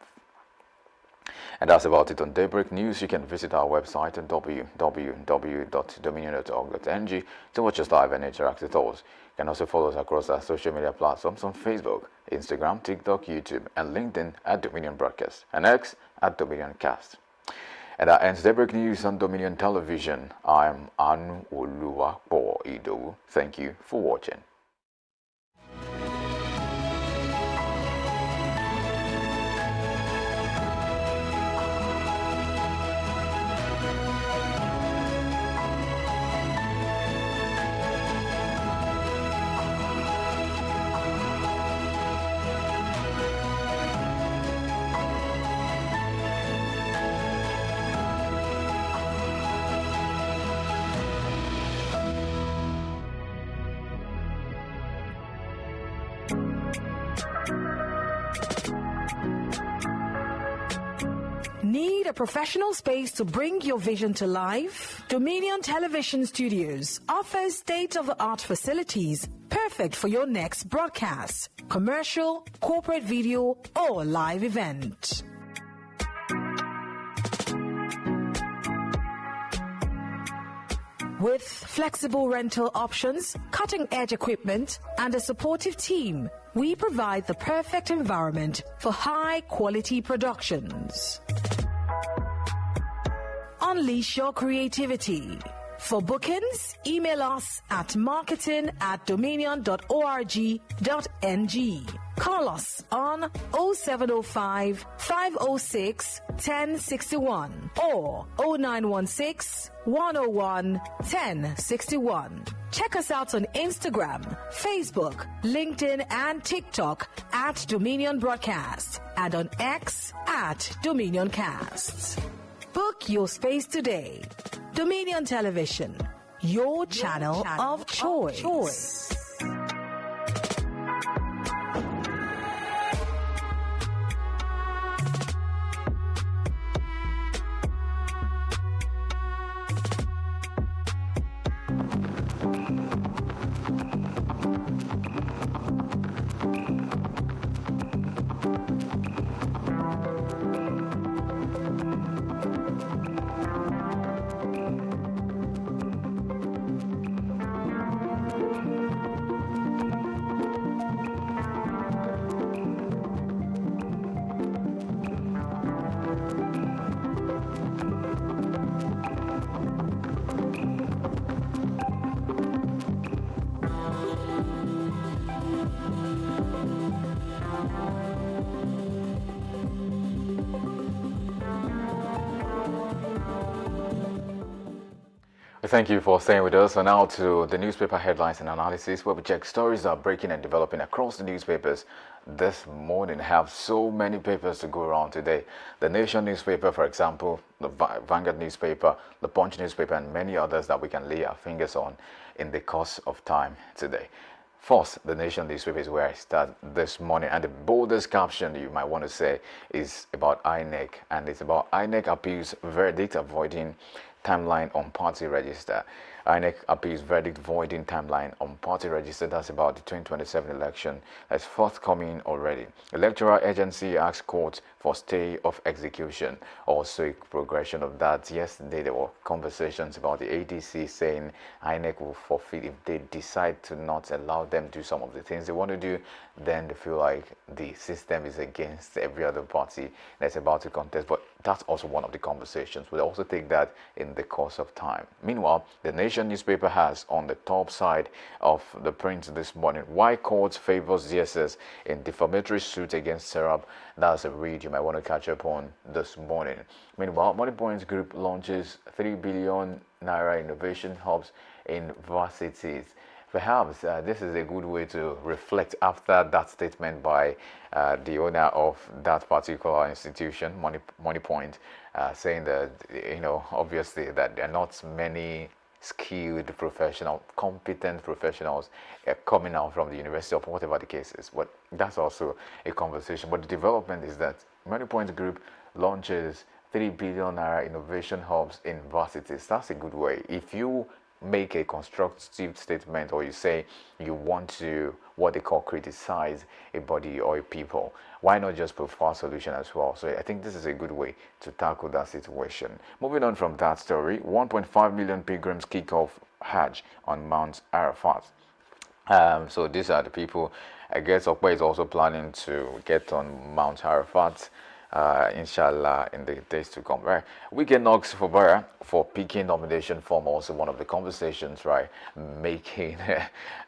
And that's about it on Daybreak News. You can visit our website at www.dominion.org.ng to watch us live and interact with us. You can also follow us across our social media platforms on Facebook, Instagram, TikTok, YouTube, and LinkedIn at Dominion Broadcast, and X at Dominion Cast. And that ends Daybreak News on Dominion Television. I'm Anu Oluwapo Idowu. Thank you for watching. Need a professional space to bring your vision to life? Dominion Television Studios offers state-of-the-art facilities perfect for your next broadcast, commercial, corporate video, or live event. With flexible rental options, cutting-edge equipment, and a supportive team, we provide the perfect environment for high-quality productions. Unleash your creativity. For bookings, email us at marketing@dominion.org.ng. Call us on 0705 506 1061 or 0916 101 1061. Check us out on Instagram, Facebook, LinkedIn, and TikTok at Dominion Broadcast, and on X at Dominion Casts. Book your space today. Dominion Television, your channel of choice. Thank you for staying with us. So now to the newspaper headlines and analysis, where we check stories that are breaking and developing across the newspapers this morning. Have so many papers to go around today. The Nation newspaper, for example, the Vanguard newspaper, the Punch newspaper, and many others that we can lay our fingers on in the course of time today. First, the Nation newspaper is where I start this morning, and the boldest caption you might want to say is about INEC, and it's about INEC appeals verdict avoiding timeline on party register. INEC appeals verdict voiding timeline on party register. That's about the 2027 election that's forthcoming already. Electoral agency asks court for stay of execution. Also a progression of that. Yesterday there were conversations about the ADC saying INEC will forfeit if they decide to not allow them do some of the things they want to do. Then they feel like the system is against every other party that's about to contest. But that's also one of the conversations. We'll also take that in the course of time. Meanwhile, the Nation newspaper has on the top side of the print this morning, why court favors DSS in defamatory suit against Serap. That's a read you might want to catch up on this morning. Meanwhile, Money Points Group launches 3 billion naira innovation hubs in varsities. Perhaps this is a good way to reflect after that statement by the owner of that particular institution, Money Point, saying that, obviously that there are not many skilled professional, competent professionals coming out from the university of whatever the case is. But that's also a conversation. But the development is that Money Point Group launches 3 billion naira innovation hubs in varsities. That's a good way. If you make a constructive statement, or you say you want to what they call criticize a body or a people, why not just provide a solution as well? So I think this is a good way to tackle that situation. Moving on from that story, 1.5 million pilgrims kick off Hajj on Mount Arafat. So these are the people. I guess Okpa is also planning to get on Mount Arafat, inshallah, in the days to come, right? Weekend knocks for Bara for picking nomination form, also one of the conversations, right? Making the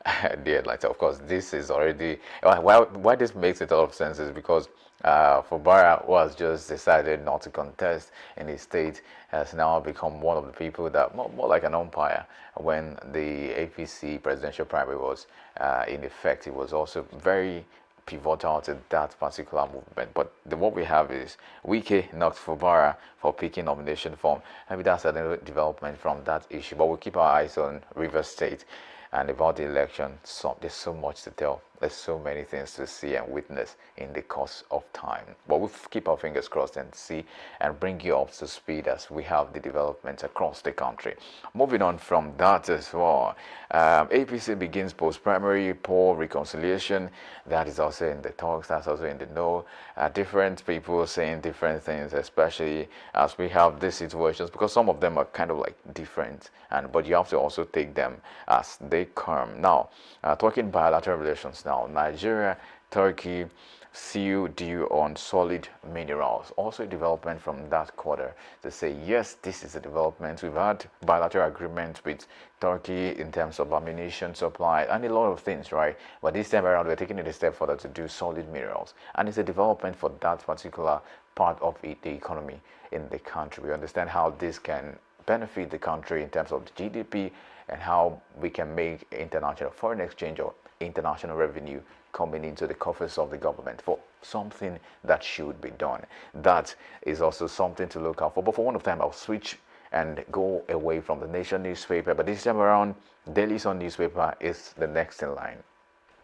headlines. Of course, this is already why this makes a lot of sense is because Fubara was just decided not to contest in his state, has now become one of the people that more like an umpire when the APC presidential primary was in effect. It was also very pivotal to that particular movement. But what we have is Wike knocked Fubara for picking nomination form. Maybe that's another development from that issue. But we'll keep our eyes on Rivers State and about the election. So there's so much to tell. There's so many things to see and witness in the course of time. But we'll keep our fingers crossed and see and bring you up to speed as we have the developments across the country. Moving on from that as well, APC begins post-primary poll reconciliation. That is also in the talks. That's also in the know. Different people saying different things, especially as we have these situations, because some of them are kind of like different, but you have to also take them as they come. Now, talking bilateral relations now, Nigeria, Turkey seal deal on solid minerals. Also a development from that quarter to say, yes, this is a development. We've had bilateral agreements with Turkey in terms of ammunition supply and a lot of things, right? But this time around, we're taking it a step further to do solid minerals. And it's a development for that particular part of the economy in the country. We understand how this can benefit the country in terms of the GDP and how we can make international foreign exchange or international revenue coming into the coffers of the government for something that should be done. That is also something to look out for. But for one of time, I'll switch and go away from the Nation newspaper. But this time around, Daily Sun newspaper is the next in line.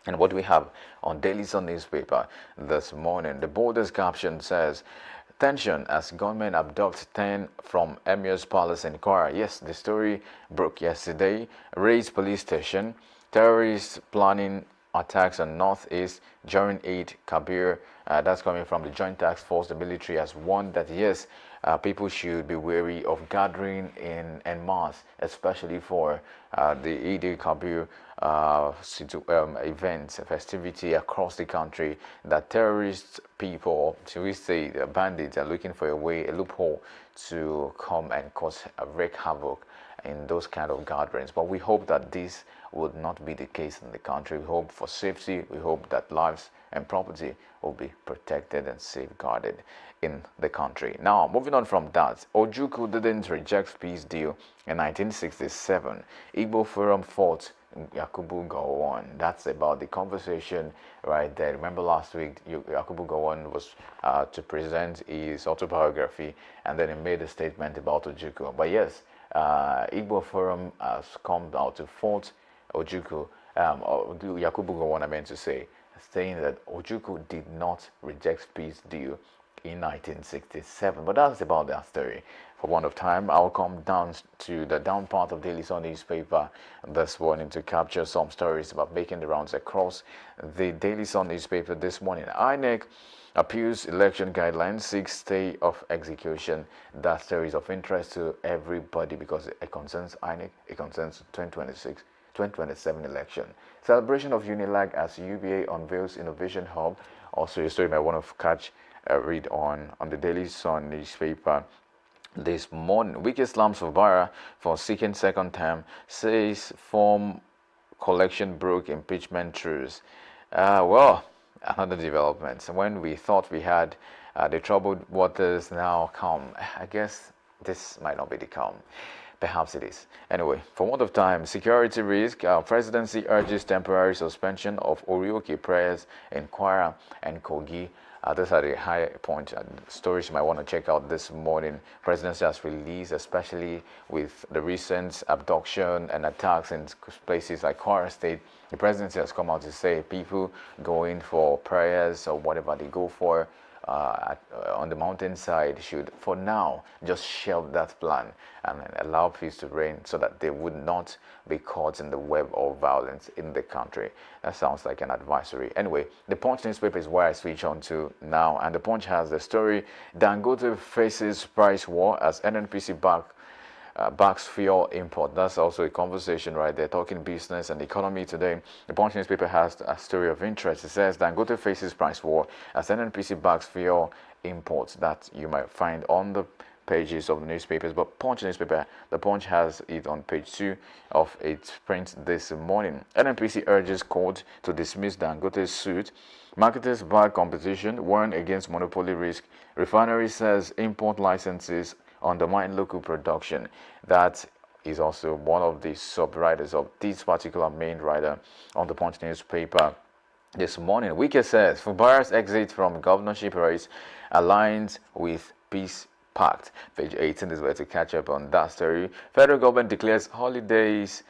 And what we have on Daily Sun newspaper this morning, the boldest caption says, tension as gunmen abduct 10 from Emir's palace in Kwara. Yes, the story broke yesterday. Raised police station. Terrorists planning attacks on Northeast during Eid Kabir. That's coming from the Joint Task Force. The military has warned that, yes, people should be wary of gathering in mass, especially for the Eid Kabir events, festivity across the country, that terrorist people, should we say the bandits, are looking for a way, a loophole to come and wreak havoc in those kind of gatherings. But we hope that this would not be the case in the country. We hope for safety. We hope that lives and property will be protected and safeguarded in the country. Now, moving on from that, Ojukwu didn't reject peace deal in 1967. Igbo Forum fought Yakubu Gowon. That's about the conversation right there. Remember last week, Yakubu Gowon was to present his autobiography, and then he made a statement about Ojukwu. But yes, Igbo Forum has come out to fault Ojukwu, Yakubu Gowon, I meant to say, saying that Ojukwu did not reject peace deal in 1967. But that's about that story. For want of time, I'll come down to the down part of Daily Sun newspaper this morning to capture some stories about making the rounds across the Daily Sun newspaper this morning. INEC appeals election guidelines, seeks stay of execution. That story is of interest to everybody because it concerns INEC, it concerns 2027 election. Celebration of Unilag as UBA unveils Innovation Hub. Also a story you might want to catch read on the Daily Sun newspaper this morning. Wike slams Fubara for seeking second term, says form collection broke impeachment truce. Well, another development. When we thought we had the troubled waters now calm, I guess this might not be the calm. Perhaps it is. Anyway, for want of time, security risk, presidency urges temporary suspension of Orioke prayers in Kwara and Kogi. Those are the high point stories you might want to check out this morning. Presidency has released, especially with the recent abduction and attacks in places like Kwara State. The presidency has come out to say people going for prayers or whatever they go for on the mountainside should, for now, just shelve that plan and allow peace to reign so that they would not be caught in the web of violence in the country. That sounds like an advisory. Anyway, the Punch newspaper is where I switch on to now, and the Punch has the story: Dangote faces price war as NNPC backs fuel import. That's also a conversation right there, talking business and economy today. The Punch newspaper has a story of interest. It says Dangote faces price war as NNPC backs fuel imports. That you might find on the pages of the newspapers, but Punch newspaper, the Punch has it on page 2 of its print this morning. NNPC urges court to dismiss Dangote's suit. Marketers back competition, warn against monopoly risk. Refinery says import licenses undermine local production. That is also one of the sub-writers of this particular main writer on the Punch newspaper this morning. Wike says Fubara's exit from governorship race aligns with peace pact. Page 18 is where to catch up on that story. Federal government declares holidays,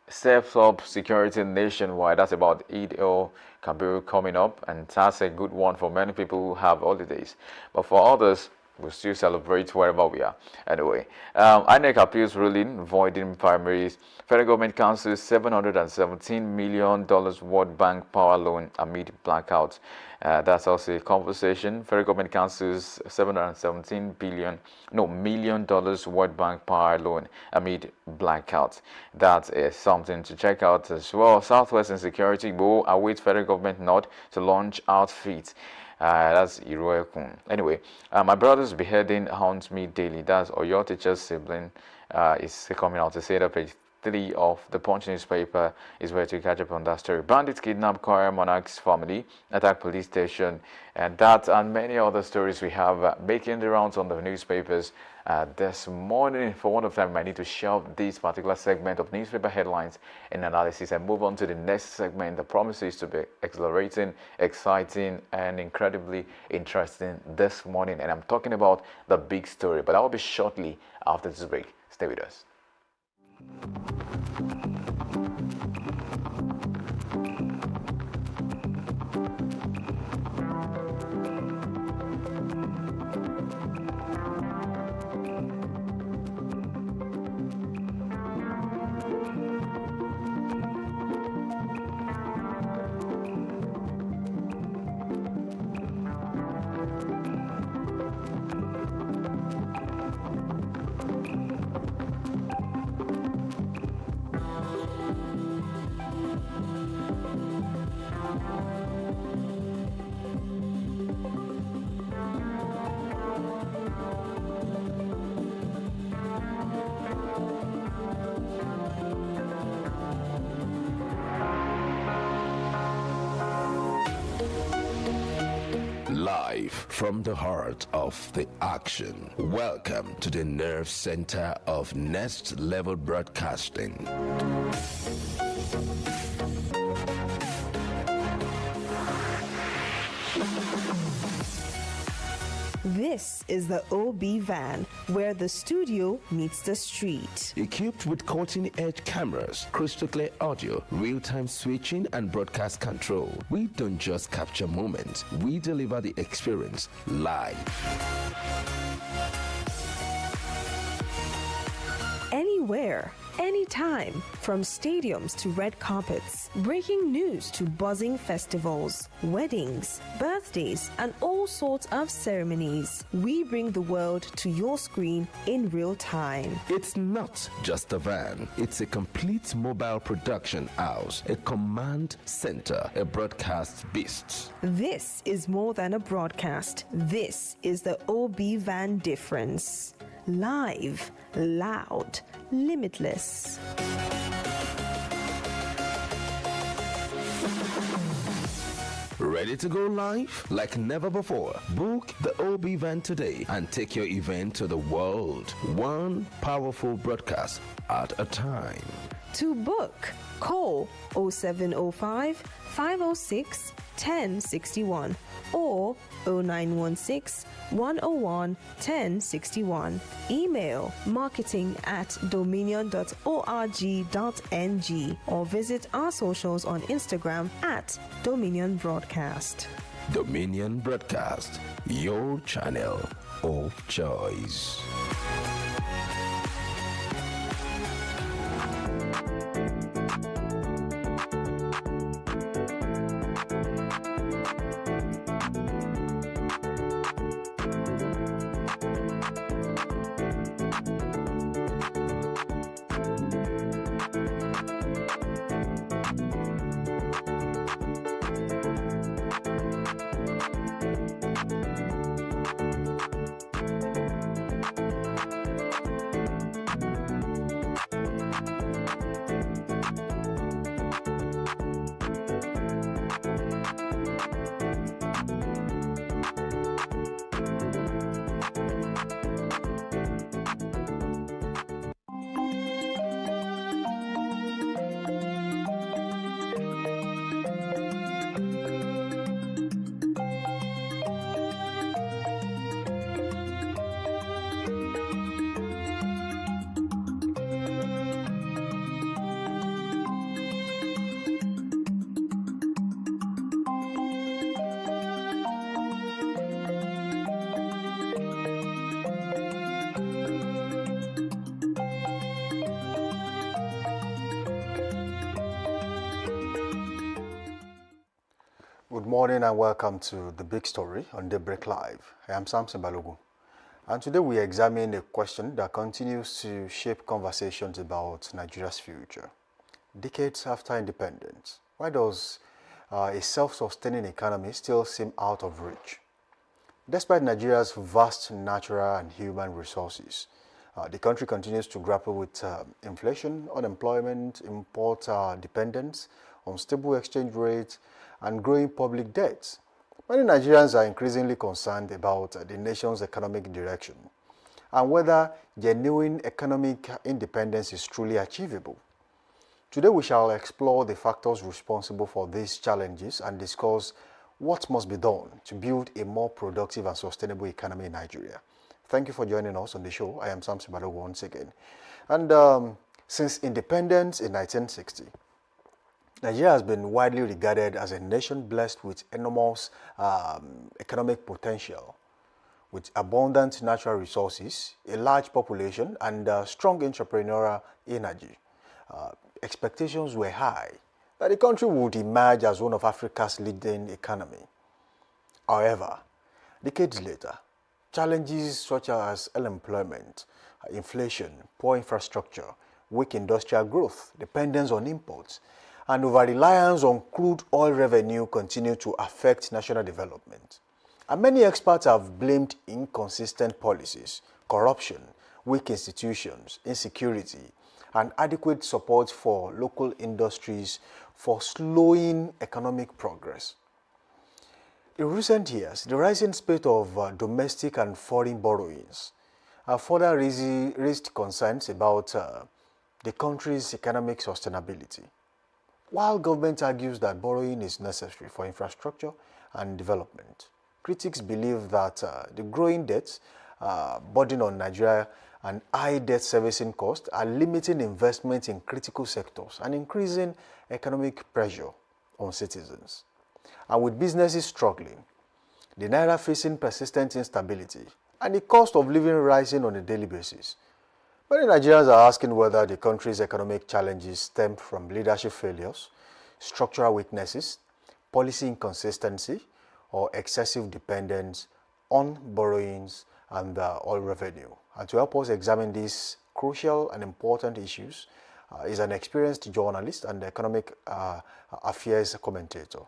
steps up security nationwide. That's about Eid al-Kabir coming up, and that's a good one for many people who have holidays. But for others, we'll still celebrate wherever we are. Anyway, INEC appeals ruling voiding primaries. Federal government cancels $717 million World Bank power loan amid blackouts. That's also a conversation. Federal government cancels $717 million World Bank power loan amid blackouts. That is something to check out as well. Southwestern Security will await federal government nod to launch outfits. That's Iroekun. Anyway, my brother's beheading haunts me daily. That's Oyo teacher's sibling is coming out to say that page 3 of the Punch newspaper is where to catch up on that story. Bandits kidnap Kwara Monarch's family, attack police station, and that and many other stories we have making the rounds on the newspapers this morning. For one of them, I need to shelve this particular segment of newspaper headlines and analysis and move on to the next segment that promises to be exhilarating, exciting, and incredibly interesting this morning. And I'm talking about the big story, but that will be shortly after this break. Stay with us. Live from the heart of the action. Welcome to the nerve center of Next Level Broadcasting. This is the OB van, where the studio meets the street. Equipped with cutting-edge cameras, crystal clear audio, real-time switching, and broadcast control, we don't just capture moments, we deliver the experience live. Anywhere, anytime, from stadiums to red carpets, breaking news to buzzing festivals, weddings, birthdays, and all sorts of ceremonies. We bring the world to your screen in real time. It's not just a van, it's a complete mobile production house, a command center, a broadcast beast. This is more than a broadcast. This is the OB van difference. Live, loud, limitless. Ready to go live like never before? Book the OB van today and take your event to the world. One powerful broadcast at a time. To book, call 0705 506 1061 or 0916 101 1061. Email marketing@dominion.org.ng or visit our socials on Instagram @Dominion Broadcast. Dominion Broadcast, your channel of choice. Good morning and welcome to The Big Story on Daybreak Live. I am Samson Balogun, and today we examine a question that continues to shape conversations about Nigeria's future. Decades after independence, why does a self-sustaining economy still seem out of reach? Despite Nigeria's vast natural and human resources, the country continues to grapple with inflation, unemployment, import dependence, unstable exchange rates, and growing public debts. Many Nigerians are increasingly concerned about the nation's economic direction and whether genuine economic independence is truly achievable. Today we shall explore the factors responsible for these challenges and discuss what must be done to build a more productive and sustainable economy in Nigeria. Thank you for joining us on the show. I am Samson Balogun once again. And since independence in 1960, Nigeria has been widely regarded as a nation blessed with enormous economic potential, with abundant natural resources, a large population, and strong entrepreneurial energy. Expectations were high that the country would emerge as one of Africa's leading economy. However, decades later, challenges such as unemployment, inflation, poor infrastructure, weak industrial growth, dependence on imports, and over-reliance on crude oil revenue continue to affect national development. And many experts have blamed inconsistent policies, corruption, weak institutions, insecurity, and adequate support for local industries for slowing economic progress. In recent years, the rising spate of domestic and foreign borrowings have further raised concerns about the country's economic sustainability. While government argues that borrowing is necessary for infrastructure and development, critics believe that the growing debts burden on Nigeria and high debt servicing costs are limiting investment in critical sectors and increasing economic pressure on citizens. And with businesses struggling, the Naira facing persistent instability, and the cost of living rising on a daily basis, many Nigerians are asking whether the country's economic challenges stem from leadership failures, structural weaknesses, policy inconsistency, or excessive dependence on borrowings and oil revenue. And to help us examine these crucial and important issues is an experienced journalist and economic affairs commentator,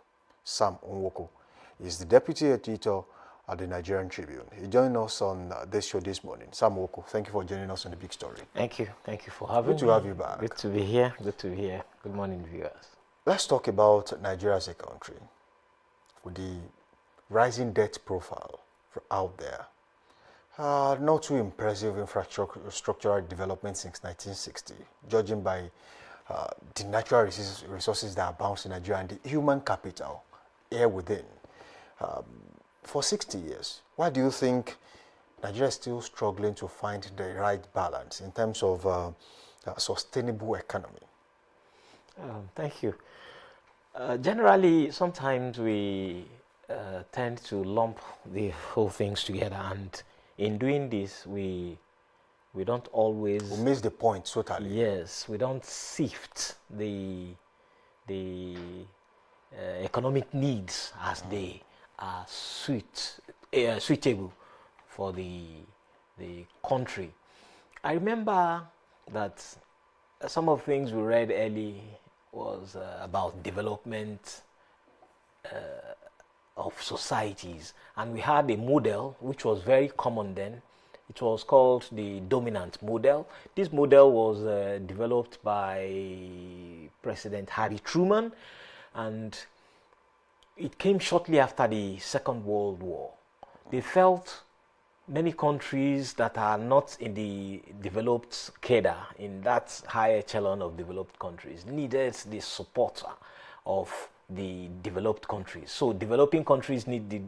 Sam Onwoko. He's the deputy editor at the Nigerian Tribune. He joined us on this show this morning. Sam Onwoko, thank you for joining us on The Big Story. Thank you. Thank you for having me. Good to have you back. Good to be here. Good to be here. Good morning, viewers. Let's talk about Nigeria as a country with the rising debt profile out there. Not too impressive infrastructural development since 1960, judging by the natural resources that abound in Nigeria and the human capital here within. For 60 years, why do you think Nigeria is still struggling to find the right balance in terms of sustainable economy? Thank you. Generally, sometimes we tend to lump the whole things together, and in doing this, we don't always... We miss the point totally. Yes, we don't sift the economic needs as they are suitable for the country. I remember that some of the things we read early was about development of societies, and we had a model which was very common then. It was called the dominant model. This model was developed by President Harry Truman, and it came shortly after the Second World War. They felt many countries that are not in the developed cadre, in that high echelon of developed countries, needed the support of the developed countries. So developing countries need the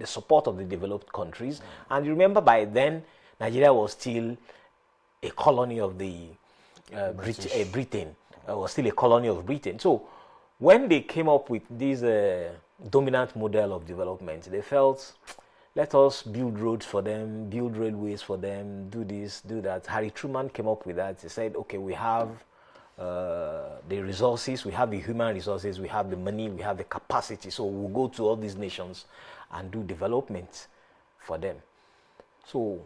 support of the developed countries. And you remember by then, Nigeria was still a colony of the Britain, was still a colony of Britain. So when they came up with this dominant model of development, they felt, let us build roads for them, build railways for them, do this, do that. Harry Truman came up with that. He said, okay, we have the resources, we have the human resources, we have the money, we have the capacity. So we'll go to all these nations and do development for them. So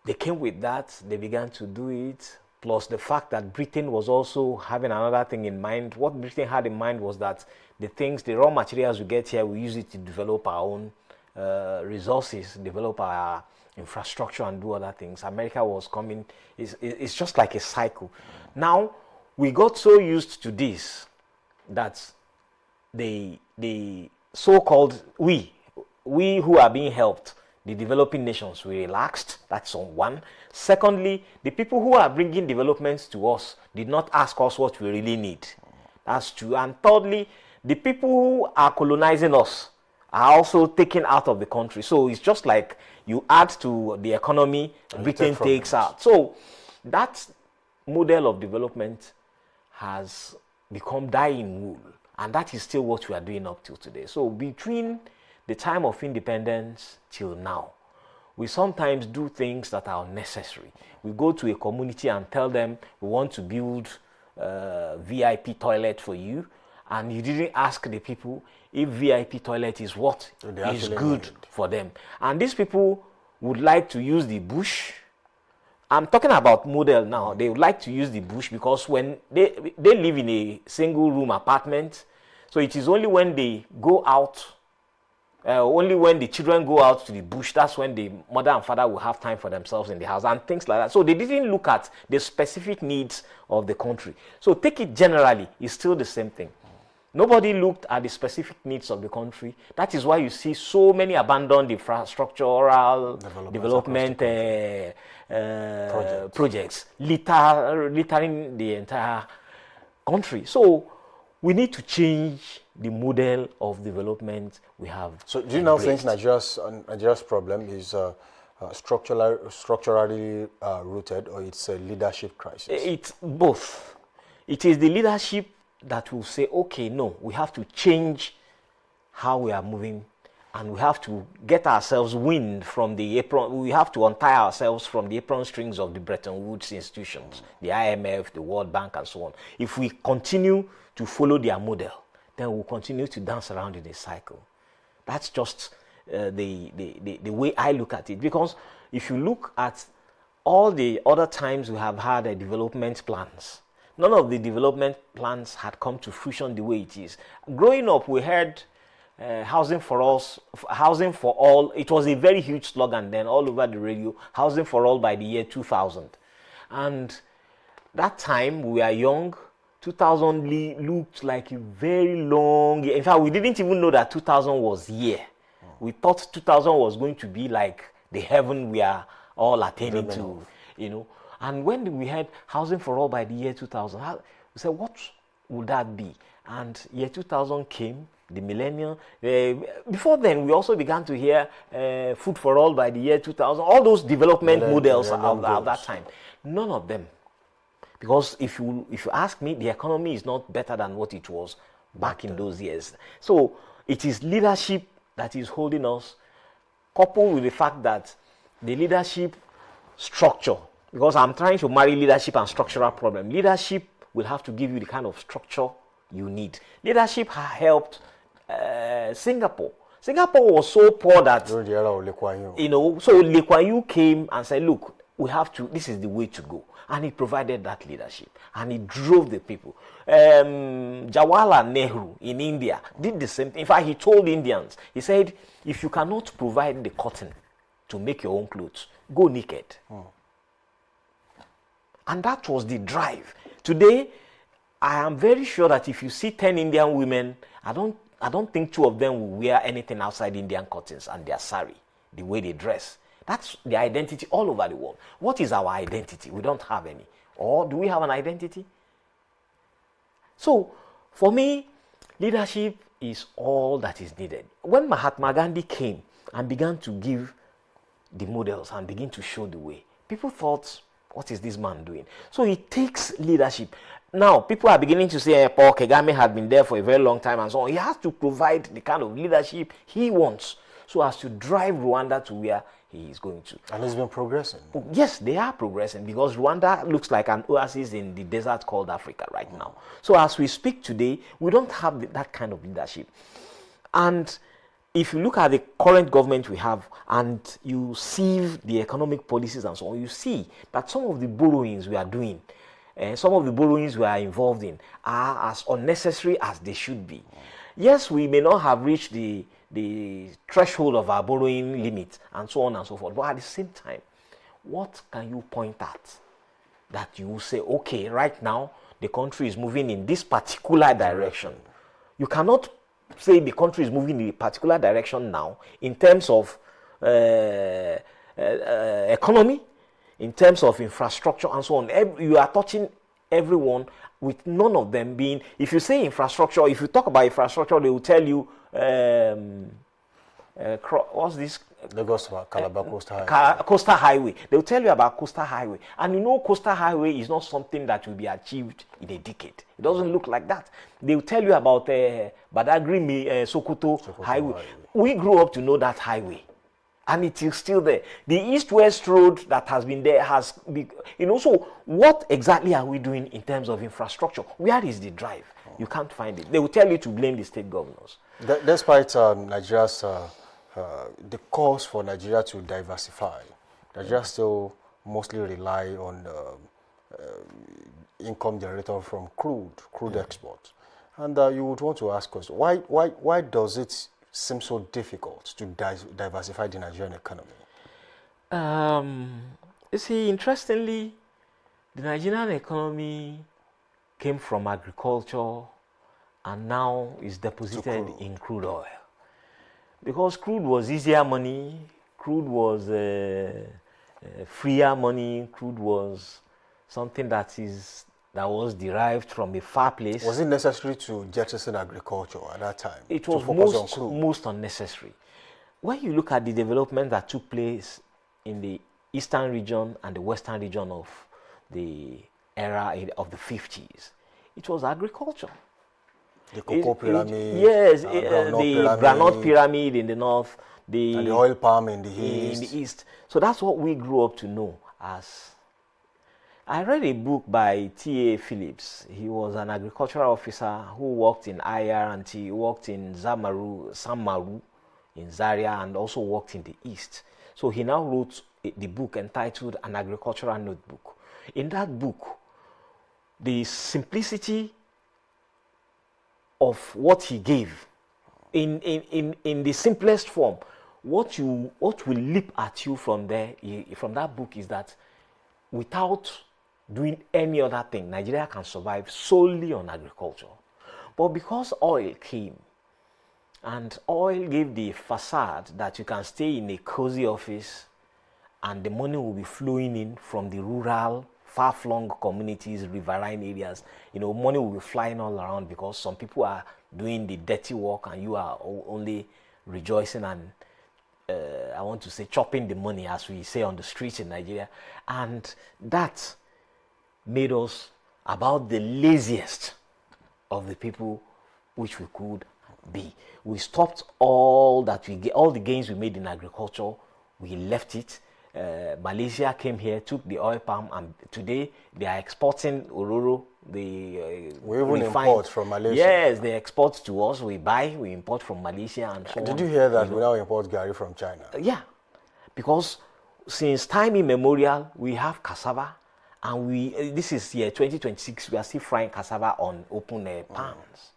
they came with that, they began to do it, plus the fact that Britain was also having another thing in mind. What Britain had in mind was that the raw materials we get here, we use it to develop our own resources, develop our infrastructure and do other things. America was coming. It's just like a cycle. Now, we got so used to this that the so-called we who are being helped, the developing nations, we relaxed. That's on one. Secondly, the people who are bringing developments to us did not ask us what we really need. That's true. And thirdly, the people who are colonizing us are also taken out of the country. So it's just like you add to the economy, Britain takes out. So that model of development has become dying wool, and that is still what we are doing up till today. So between the time of independence till now, we sometimes do things that are unnecessary. We go to a community and tell them we want to build a VIP toilet for you, and you didn't ask the people if VIP toilet is what is good for them. And these people would like to use the bush. I'm talking about model now. They would like to use the bush because when they live in a single room apartment, so it is only when they go out, only when the children go out to the bush, that's when the mother and father will have time for themselves in the house and things like that. So they didn't look at the specific needs of the country. So take it generally, it's still the same thing. Nobody looked at the specific needs of the country. That is why you see so many abandoned infrastructural development projects littering the entire country. So we need to change the model of development we have. So do you now think Nigeria's problem is structurally rooted, or it's a leadership crisis? It's both. It is the leadership that will say, okay, no, we have to change how we are moving, and we have to get ourselves wind from the apron. We have to untie ourselves from the apron strings of the Bretton Woods institutions, the IMF, the World Bank, and so on. If we continue to follow their model, then we'll continue to dance around in a cycle. That's just the way I look at it. Because if you look at all the other times we have had development plans, none of the development plans had come to fruition the way it is. Growing up, we heard housing for all. It was a very huge slogan then all over the radio, housing for all by the year 2000. And that time we were young. 2000 looked like a very long year. In fact, we didn't even know that 2000 was year. We thought 2000 was going to be like the heaven we are all attaining to, you know. And when we had housing for all by the year 2000, we said, what would that be? And year 2000 came, the millennium. Before then, we also began to hear food for all by the year 2000. All those development models of that time. None of them. Because if you ask me, the economy is not better than what it was back in those years. So it is leadership that is holding us, coupled with the fact that the leadership structure, because I'm trying to marry leadership and structural problem. Leadership will have to give you the kind of structure you need. Leadership helped Singapore. Singapore was so poor that, you know, so Lee Kuan Yew came and said, look, we have to, this is the way to go. And he provided that leadership. And he drove the people. Jawaharlal Nehru in India did the same thing. In fact, he told Indians, he said, if you cannot provide the cotton to make your own clothes, go naked. And that was the drive. Today, I am very sure that if you see 10 Indian women, I don't think 2 of them will wear anything outside Indian cottons and their sari, the way they dress. That's the identity all over the world. What is our identity? We don't have any. Or do we have an identity? So, for me, leadership is all that is needed. When Mahatma Gandhi came and began to give the models and begin to show the way, people thought, what is this man doing? So it takes leadership. Now, people are beginning to say, Paul Kagame had been there for a very long time and so on. He has to provide the kind of leadership he wants so as to drive Rwanda to where he is going to. And it's been progressing. Yes, they are progressing because Rwanda looks like an oasis in the desert called Africa right now. So as we speak today, we don't have that kind of leadership. And if you look at the current government we have and you sieve the economic policies and so on, you see that some of the borrowings we are doing, some of the borrowings we are involved in are as unnecessary as they should be. Yes, we may not have reached the threshold of our borrowing limit and so on and so forth. But at the same time, what can you point at that you will say, okay, right now the country is moving in this particular direction? You cannot say the country is moving in a particular direction now in terms of economy, in terms of infrastructure and so on. You are touching everyone with none of them being, if you say infrastructure, if you talk about infrastructure, they will tell you, what's this? Lagos Calabar Coastal Highway. Coastal Highway. They'll tell you about Coastal Highway. And you know, Coastal Highway is not something that will be achieved in a decade. It doesn't look like that. They'll tell you about Badagry Sokoto Highway. We grew up to know that highway. And it is still there. The east-west road that has been there has been, you know, so what exactly are we doing in terms of infrastructure? Where is the drive? You can't find it. They will tell you to blame the state governors. Despite Nigeria's, the calls for Nigeria to diversify, Nigeria still mostly rely on income generated from crude export. And you would want to ask us, why does it seem so difficult to diversify the Nigerian economy? You see, interestingly, the Nigerian economy came from agriculture and now is deposited in crude oil. Because crude was easier money, crude was freer money, crude was something that was derived from a far place. Was it necessary to jettison agriculture at that time? It was most unnecessary. When you look at the development that took place in the eastern region and the western region of the era of the 50s, it was agriculture. The cocoa pyramid. Yes, the granite pyramid in the north, and the oil palm in the east. So that's what we grew up to know as. I read a book by T.A. Phillips. He was an agricultural officer who worked in IR and he worked in Samaru in Zaria and also worked in the east. So he now wrote the book entitled An Agricultural Notebook. In that book, the simplicity of what he gave in the simplest form, what will leap at you from that book is that without doing any other thing, Nigeria can survive solely on agriculture. But because oil came, and oil gave the facade that you can stay in a cozy office and the money will be flowing in from the rural, far-flung communities, riverine areas. Money will be flying all around because some people are doing the dirty work and you are only rejoicing and I want to say chopping the money, as we say on the streets in Nigeria. And that made us about the laziest of the people which we could be. We stopped all the gains we made in agriculture. We left it. Malaysia came here, took the oil palm, and today they are exporting Ororo. We even import from Malaysia. Yes, they export to us. We buy, we import from Malaysia, and so on. Did you hear that we now import Gary from China? Yeah, because since time immemorial, we have cassava, and this is year 2026. We are still frying cassava on open pans.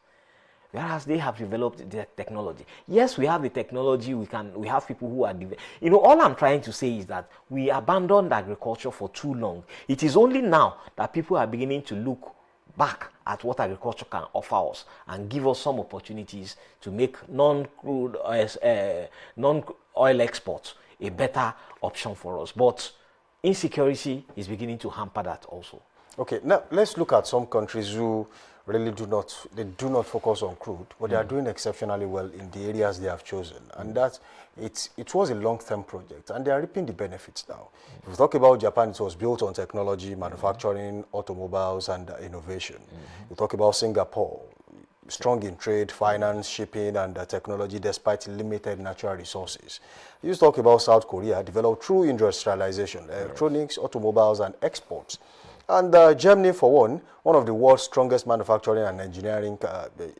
Whereas they have developed the technology. Yes, we have the technology. We have people who are, all I'm trying to say is that we abandoned agriculture for too long. It is only now that people are beginning to look back at what agriculture can offer us and give us some opportunities to make non-oil exports a better option for us. But insecurity is beginning to hamper that also. Okay, now let's look at some countries who really do not focus on crude, but they are doing exceptionally well in the areas they have chosen. And that it was a long-term project, and they are reaping the benefits now. If we talk about Japan, it was built on technology, manufacturing, automobiles, and innovation. We talk about Singapore, strong in trade, finance, shipping, and technology despite limited natural resources. You talk about South Korea, developed through industrialization, electronics, automobiles, and exports. And Germany, for one of the world's strongest manufacturing and engineering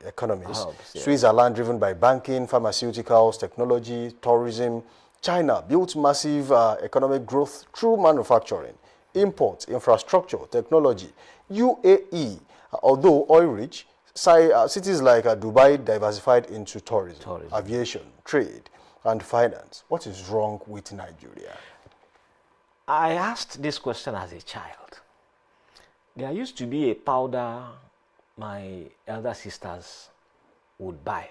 economies. Switzerland, driven by banking, pharmaceuticals, technology, tourism. China built massive economic growth through manufacturing, imports, infrastructure, technology. UAE, although oil-rich, cities like Dubai diversified into tourism, aviation, trade, and finance. What is wrong with Nigeria? I asked this question as a child. There used to be a powder my elder sisters would buy.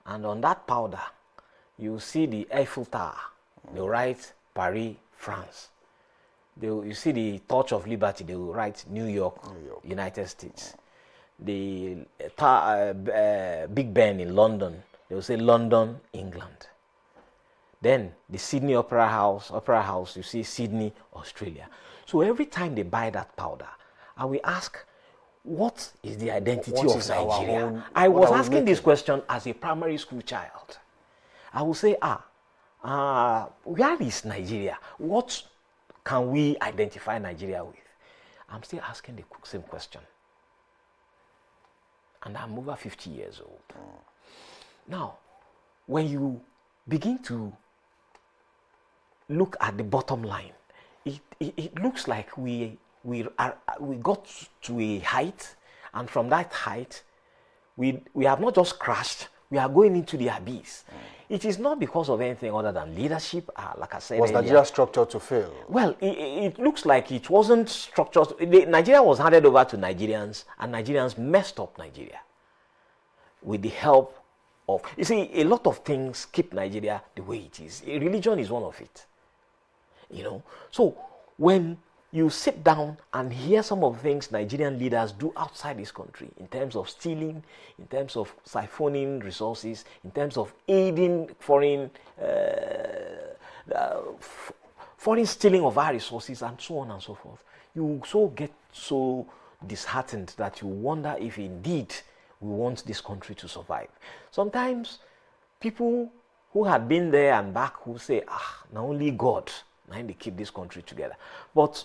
And on that powder, you see the Eiffel Tower. They will write Paris, France. You see the Torch of Liberty. They will write New York, United States. The Big Ben in London. They will say London, England. Then the Sydney Opera House, you see Sydney, Australia. So every time they buy that powder, I will ask, what is the identity of Nigeria? I was asking this question as a primary school child. I will say, where is Nigeria? What can we identify Nigeria with? I'm still asking the same question. And I'm over 50 years old. Now, when you begin to look at the bottom line, it looks like we got to a height, and from that height, we have not just crashed, we are going into the abyss. It is not because of anything other than leadership, like I said. Was Nigeria structured to fail? Well, it looks like it wasn't structured. Nigeria was handed over to Nigerians, and Nigerians messed up Nigeria. with the help of, you see, a lot of things keep Nigeria the way it is. Religion is one of it. You know, so when you sit down and hear some of the things Nigerian leaders do outside this country in terms of stealing, in terms of siphoning resources, in terms of aiding foreign stealing of our resources, and so on and so forth, you so get so disheartened that you wonder if indeed we want this country to survive. Sometimes people who had been there and back who say, now only God and they keep this country together. But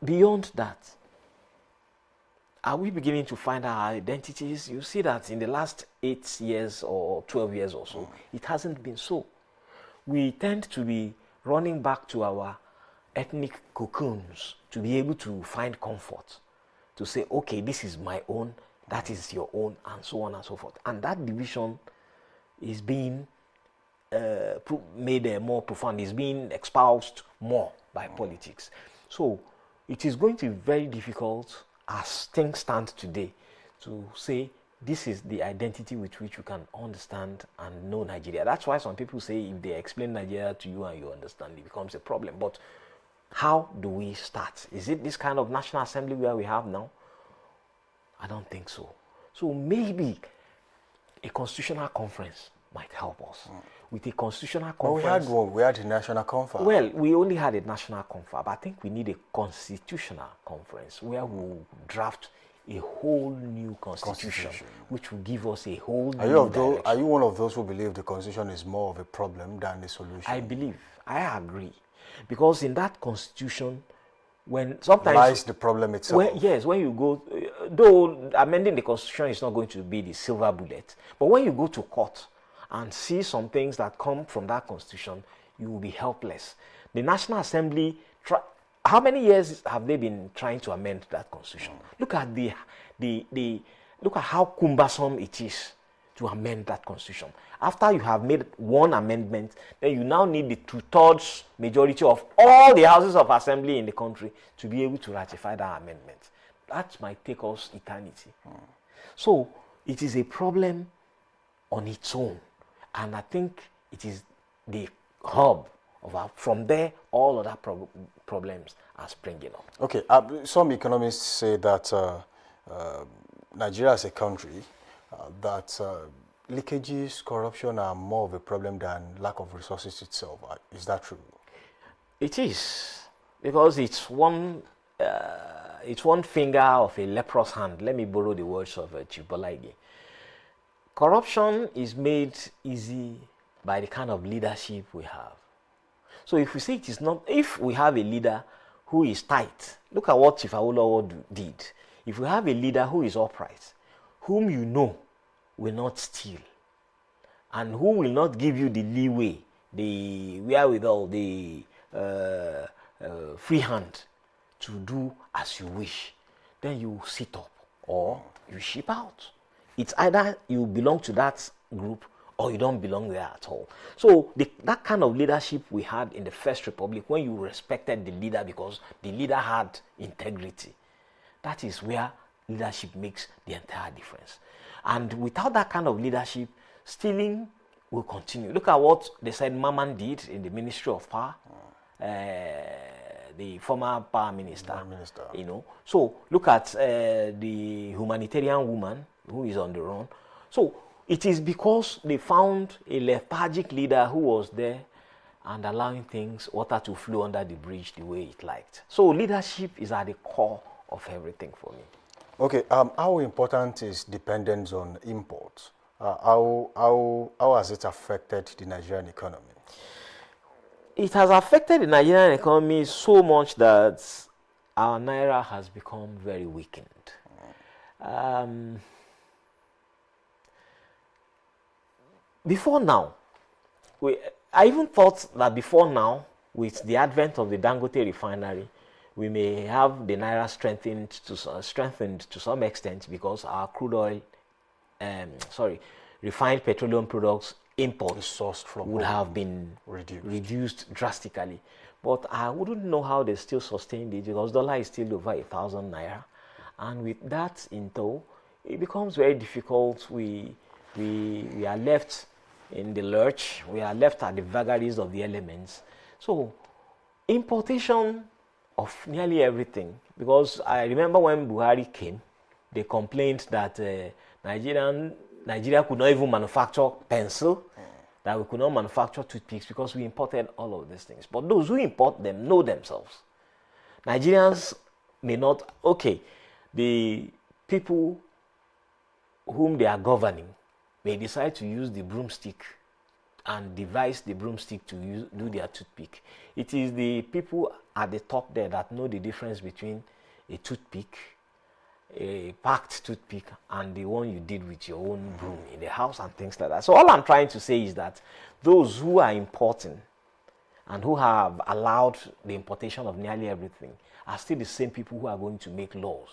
beyond that, are we beginning to find our identities? You see that in the last 8 years or 12 years or so, it hasn't been so. We tend to be running back to our ethnic cocoons to be able to find comfort, to say, okay, this is my own, that is your own, and so on and so forth. And that division is being made more profound, is being espoused more by politics. So it is going to be very difficult as things stand today to say this is the identity with which you can understand and know Nigeria. That's why some people say if they explain Nigeria to you and you understand, it becomes a problem. But how do we start? Is it this kind of National Assembly where we have now? I don't think so. So maybe a constitutional conference might help us. With a constitutional conference. Well, we had a national conference. Well, we only had a national conference, but I think we need a constitutional conference where we'll draft a whole new constitution, which will give us a whole new direction. Are you one of those who believe the constitution is more of a problem than a solution? I agree. Because in that constitution, when sometimes lies the problem itself. When you go, though amending the constitution is not going to be the silver bullet, but when you go to court and see some things that come from that constitution, you will be helpless. The National Assembly, how many years have they been trying to amend that constitution? Look at look at how cumbersome it is to amend that constitution. After you have made one amendment, then you now need the 2/3 majority of all the houses of assembly in the country to be able to ratify that amendment. That might take us eternity. So it is a problem on its own. And I think it is the hub of from there, all other problems are springing up. Okay, some economists say that Nigeria as a country, that leakages, corruption are more of a problem than lack of resources itself. Is that true? It is, because it's one finger of a leprous hand. Let me borrow the words of Chief Bolaige. Corruption is made easy by the kind of leadership we have. So if we say it is not, if we have a leader who is tight, look at what Chief Awolowo did. If we have a leader who is upright, whom you know will not steal, and who will not give you the leeway, the wherewithal, the free hand to do as you wish, then you sit up or you ship out. It's either you belong to that group or you don't belong there at all. So that kind of leadership we had in the First Republic, when you respected the leader because the leader had integrity, that is where leadership makes the entire difference. And without that kind of leadership, stealing will continue. Look at what they said Maman did in the Ministry of Power, the former power minister. You know, so look at the humanitarian woman who is on the run. So it is because they found a lethargic leader who was there and allowing things, water to flow under the bridge the way it liked. So leadership is at the core of everything for me. Okay, how important is dependence on imports? How has it affected the Nigerian economy? It has affected the Nigerian economy so much that our naira has become very weakened. Before now, I even thought that before now, with the advent of the Dangote refinery, we may have the naira strengthened to some extent because our crude oil, refined petroleum products imports would have been reduced drastically. But I wouldn't know how they still sustained it because dollar is still over 1,000 naira. And with that in tow, it becomes very difficult. We We are left in the lurch. We are left at the vagaries of the elements. So importation of nearly everything, because I remember when Buhari came, they complained that Nigeria could not even manufacture pencil, that we could not manufacture toothpicks because we imported all of these things. But those who import them know themselves. Nigerians may not, okay, the people whom they are governing may decide to use the broomstick and devise the broomstick to do their toothpick. It is the people at the top there that know the difference between a toothpick, a packed toothpick, and the one you did with your own broom in the house and things like that. So all I'm trying to say is that those who are importing and who have allowed the importation of nearly everything are still the same people who are going to make laws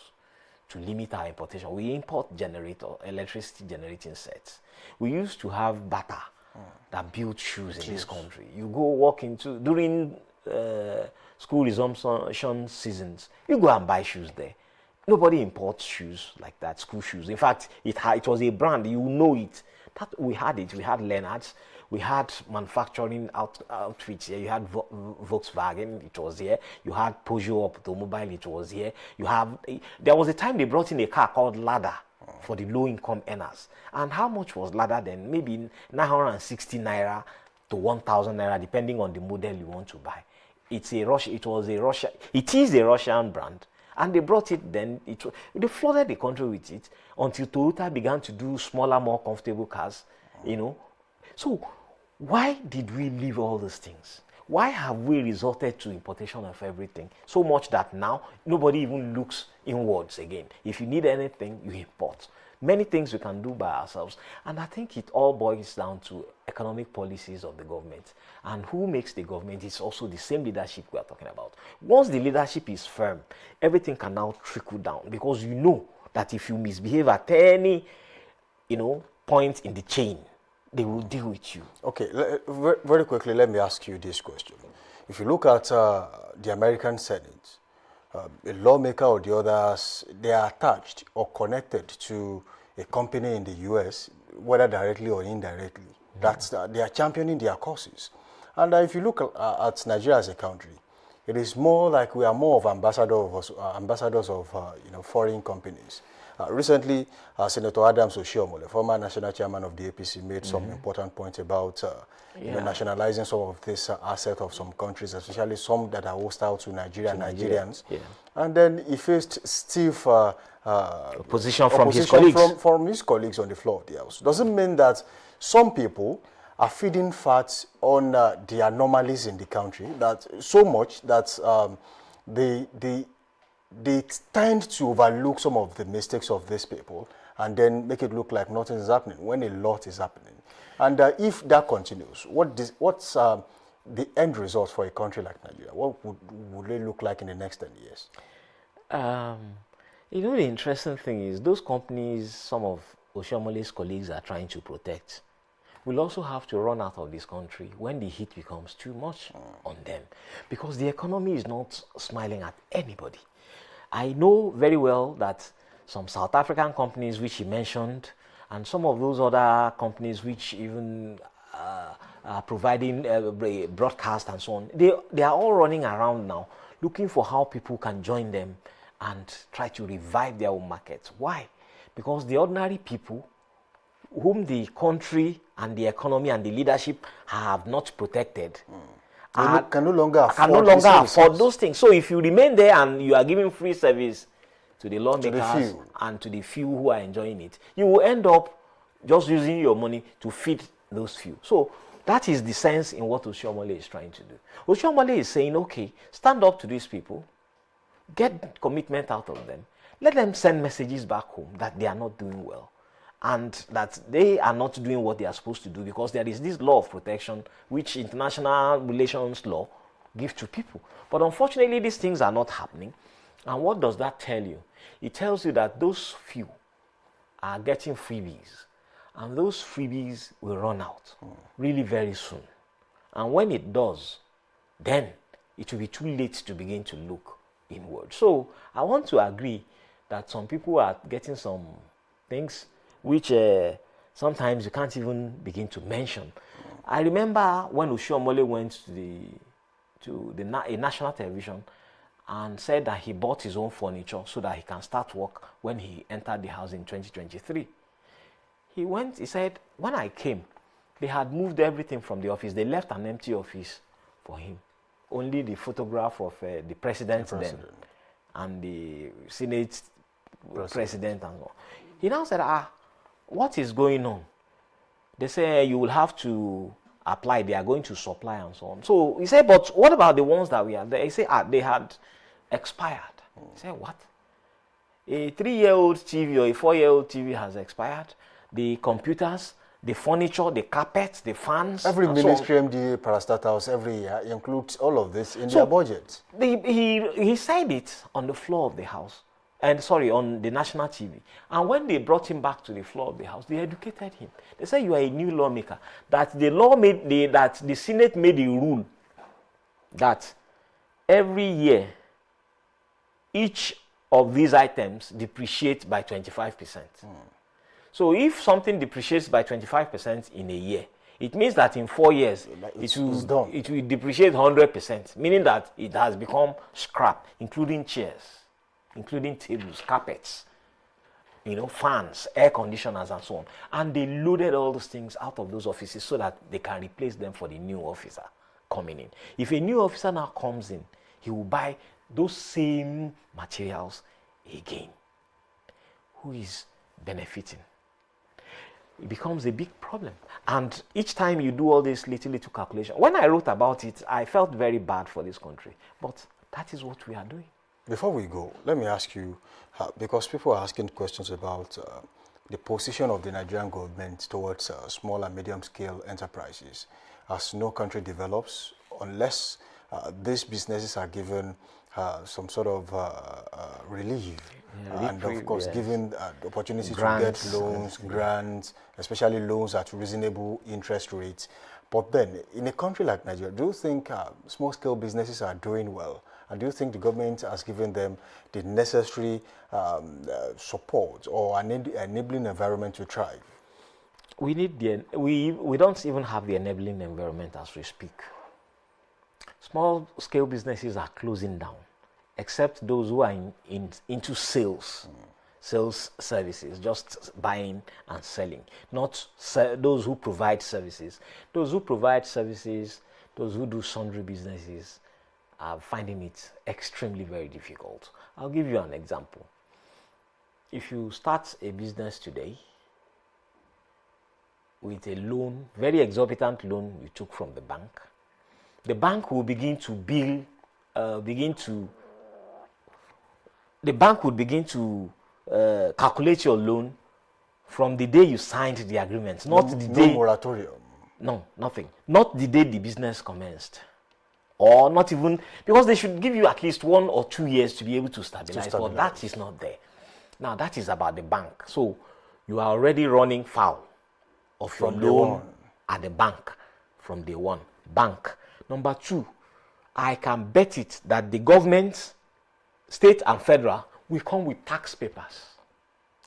to limit our importation. We import electricity generating sets. We used to have Bata that built shoes in this country. You go walk into, during school resumption seasons, you go and buy shoes there. Nobody imports shoes like that, school shoes. In fact, it was a brand, you know it. That we had it. We had Leonard's. We had manufacturing outfits here. You had Volkswagen, it was here. You had Peugeot Automobile, it was here. There was a time they brought in a car called Lada for the low-income earners. And how much was Lada then? Maybe 960 naira to 1,000 naira, depending on the model you want to buy. It is a Russian brand. And they brought it then, they flooded the country with it until Toyota began to do smaller, more comfortable cars, you know. So why did we leave all these things? Why have we resorted to importation of everything? So much that now nobody even looks inwards again. If you need anything, you import. Many things we can do by ourselves. And I think it all boils down to economic policies of the government. And who makes the government is also the same leadership we are talking about. Once the leadership is firm, everything can now trickle down, because you know that if you misbehave at any, point in the chain, they will deal with you. Okay, very quickly, let me ask you this question. If you look at the American Senate, a lawmaker or the others, they are attached or connected to a company in the U.S., whether directly or indirectly. That's they are championing their causes. And if you look at Nigeria as a country, it is more like we are more of ambassadors of foreign companies. Recently, Senator Adams Oshiomhole, former national chairman of the APC, made some important points about nationalizing some of this asset of some countries, especially some that are hostile to Nigeria and Nigerians. Yeah. And then he faced stiff opposition from his colleagues. From his colleagues on the floor of the House. Doesn't mean that some people are feeding fat on the anomalies in the country, that so much that they tend to overlook some of the mistakes of these people and then make it look like nothing is happening when a lot is happening. And if that continues, what's the end result for a country like Nigeria? What would it look like in the next 10 years? The interesting thing is those companies, some of Oshiomhole's colleagues are trying to protect, will also have to run out of this country when the heat becomes too much on them, because the economy is not smiling at anybody. I know very well that some South African companies which he mentioned, and some of those other companies which even are providing broadcast and so on, they are all running around now looking for how people can join them and try to revive their own markets. Why? Because the ordinary people whom the country and the economy and the leadership have not protected can no longer afford those things. So if you remain there and you are giving free service to the lawmakers and to the few who are enjoying it, you will end up just using your money to feed those few. So that is the sense in what Oshiomhole is trying to do. Oshiomhole is saying, okay, stand up to these people, get commitment out of them, let them send messages back home that they are not doing well, and that they are not doing what they are supposed to do, because there is this law of protection which international relations law gives to people. But unfortunately, these things are not happening. And what does that tell you? It tells you that those few are getting freebies, and those freebies will run out really very soon. And when it does, then it will be too late to begin to look inward. So I want to agree that some people are getting some things which sometimes you can't even begin to mention. I remember when Oshiomhole went to a national television and said that he bought his own furniture so that he can start work when he entered the house in 2023. He said, when I came, they had moved everything from the office. They left an empty office for him. Only the photograph of the president then and the Senate president and all. He now said, what is going on? They say you will have to apply. They are going to supply and so on. So he said, but what about the ones that we had? They say they had expired. He said, what? A 3-year-old TV or a 4-year-old TV has expired. The computers, the furniture, the carpets, the fans. Every ministry, MDA, parastatals, every year includes all of this in their budget. He said it on the floor of the house. And sorry, on the national TV. And when they brought him back to the floor of the house, they educated him. They said, you are a new lawmaker. That the Senate made a rule that every year, each of these items depreciates by 25%. So if something depreciates by 25% in a year, it means that in 4 years, it will depreciate 100%, meaning that it has become scrap, including chairs, including tables, carpets, fans, air conditioners, and so on. And they loaded all those things out of those offices so that they can replace them for the new officer coming in. If a new officer now comes in, he will buy those same materials again. Who is benefiting? It becomes a big problem. And each time you do all this little calculation, when I wrote about it, I felt very bad for this country. But that is what we are doing. Before we go, let me ask you, because people are asking questions about the position of the Nigerian government towards small and medium-scale enterprises. As no country develops, unless these businesses are given some sort of relief, and of course given the opportunity grants, to get loans, grants, especially loans at reasonable interest rates. But then, in a country like Nigeria, do you think small-scale businesses are doing well? And do you think the government has given them the necessary support or an enabling environment to thrive? We need we don't even have the enabling environment as we speak. Small-scale businesses are closing down, except those who are into sales services, just buying and selling, not those who provide services. Those who provide services, those who do sundry businesses, are finding it extremely very difficult. I'll give you an example. If you start a business today with a loan, very exorbitant loan you took from the bank will begin to calculate your loan from the day you signed the agreement, not the day. No moratorium. No, nothing. Not the day the business commenced. Or not even, because they should give you at least 1 or 2 years to be able to stabilize. But that is not there. Now, that is about the bank. So, you are already running foul of your loan at the bank from day one. Bank. Number 2, I can bet it that the government, state and federal, will come with tax papers.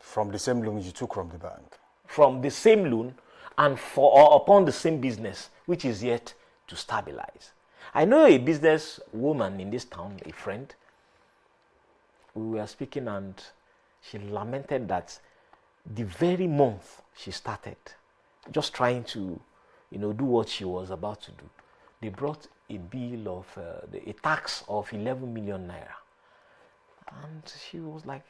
From the same loan you took from the bank. From the same loan and upon the same business, which is yet to stabilize. I know a business woman in this town, a friend. We were speaking and she lamented that the very month she started, just trying to, do what she was about to do, they brought a bill of a tax of 11 million naira. And she was like,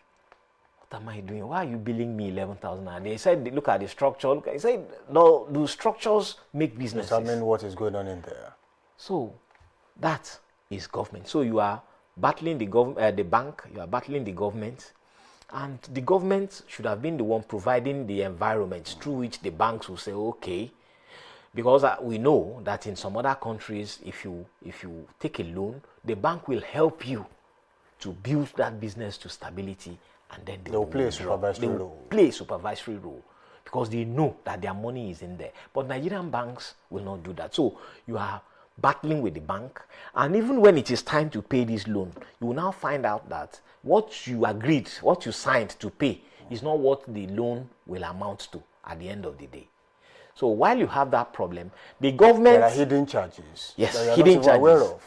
what am I doing? Why are you billing me 11,000 naira? They said, look at the structure. They said, no, the structures make businesses. Determine what is going on in there. So, that is government. So you are battling the bank, you are battling the government, and the government should have been the one providing the environment through which the banks will say, okay, because we know that in some other countries, if you take a loan, the bank will help you to build that business to stability, and then they will play a supervisory role. Play a supervisory role because they know that their money is in there. But Nigerian banks will not do that. So you are battling with the bank, and even when it is time to pay this loan, you will now find out that what you agreed, what you signed to pay is not what the loan will amount to at the end of the day. So while you have that problem, the government... There are hidden charges. Yes, that you are hidden not even aware charges. of.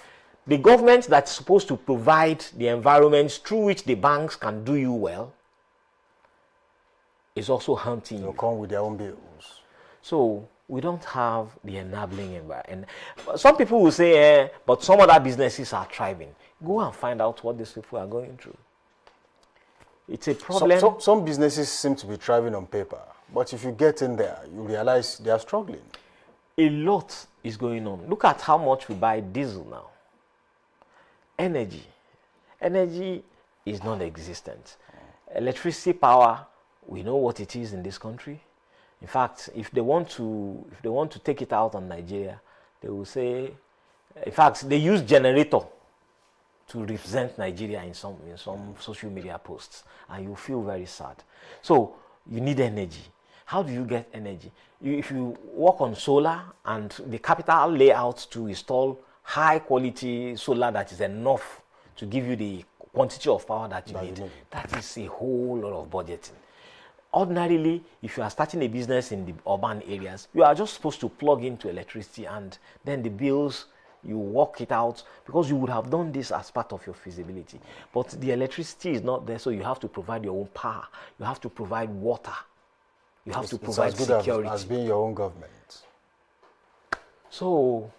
The government that's supposed to provide the environments through which the banks can do you well is also hunting They'll you. come with their own bills. So we don't have the enabling environment. Some people will say, but some other businesses are thriving. Go and find out what these people are going through. It's a problem. Some businesses seem to be thriving on paper, but if you get in there, you realize they are struggling. A lot is going on. Look at how much we buy diesel now. Energy is non-existent. Electricity power, we know what it is in this country. In fact, if they want to take it out on Nigeria, they will say, in fact, they use generator to represent Nigeria in some social media posts, and you feel very sad. So you need energy. How do you get energy? If you work on solar and the capital layout to install high quality solar that is enough to give you the quantity of power that you need, that is a whole lot of budgeting. Ordinarily, if you are starting a business in the urban areas, you are just supposed to plug into electricity, and then the bills, you work it out, because you would have done this as part of your feasibility. But the electricity is not there, so you have to provide your own power. You have to provide water. You have to provide it's as good security. as being your own government. So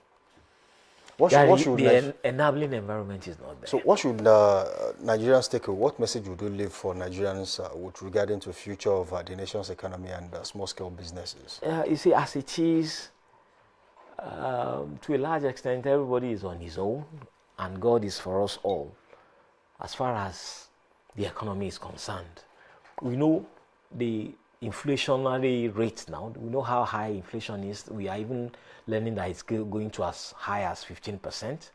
the enabling environment is not there. So what should Nigerians take away? What message would you leave for Nigerians with regarding to the future of the nation's economy and small-scale businesses? You see, as it is, to a large extent, everybody is on his own, and God is for us all. As far as the economy is concerned, we know the inflationary rate now. We know how high inflation is. We are even learning that it's going to as high as 15%,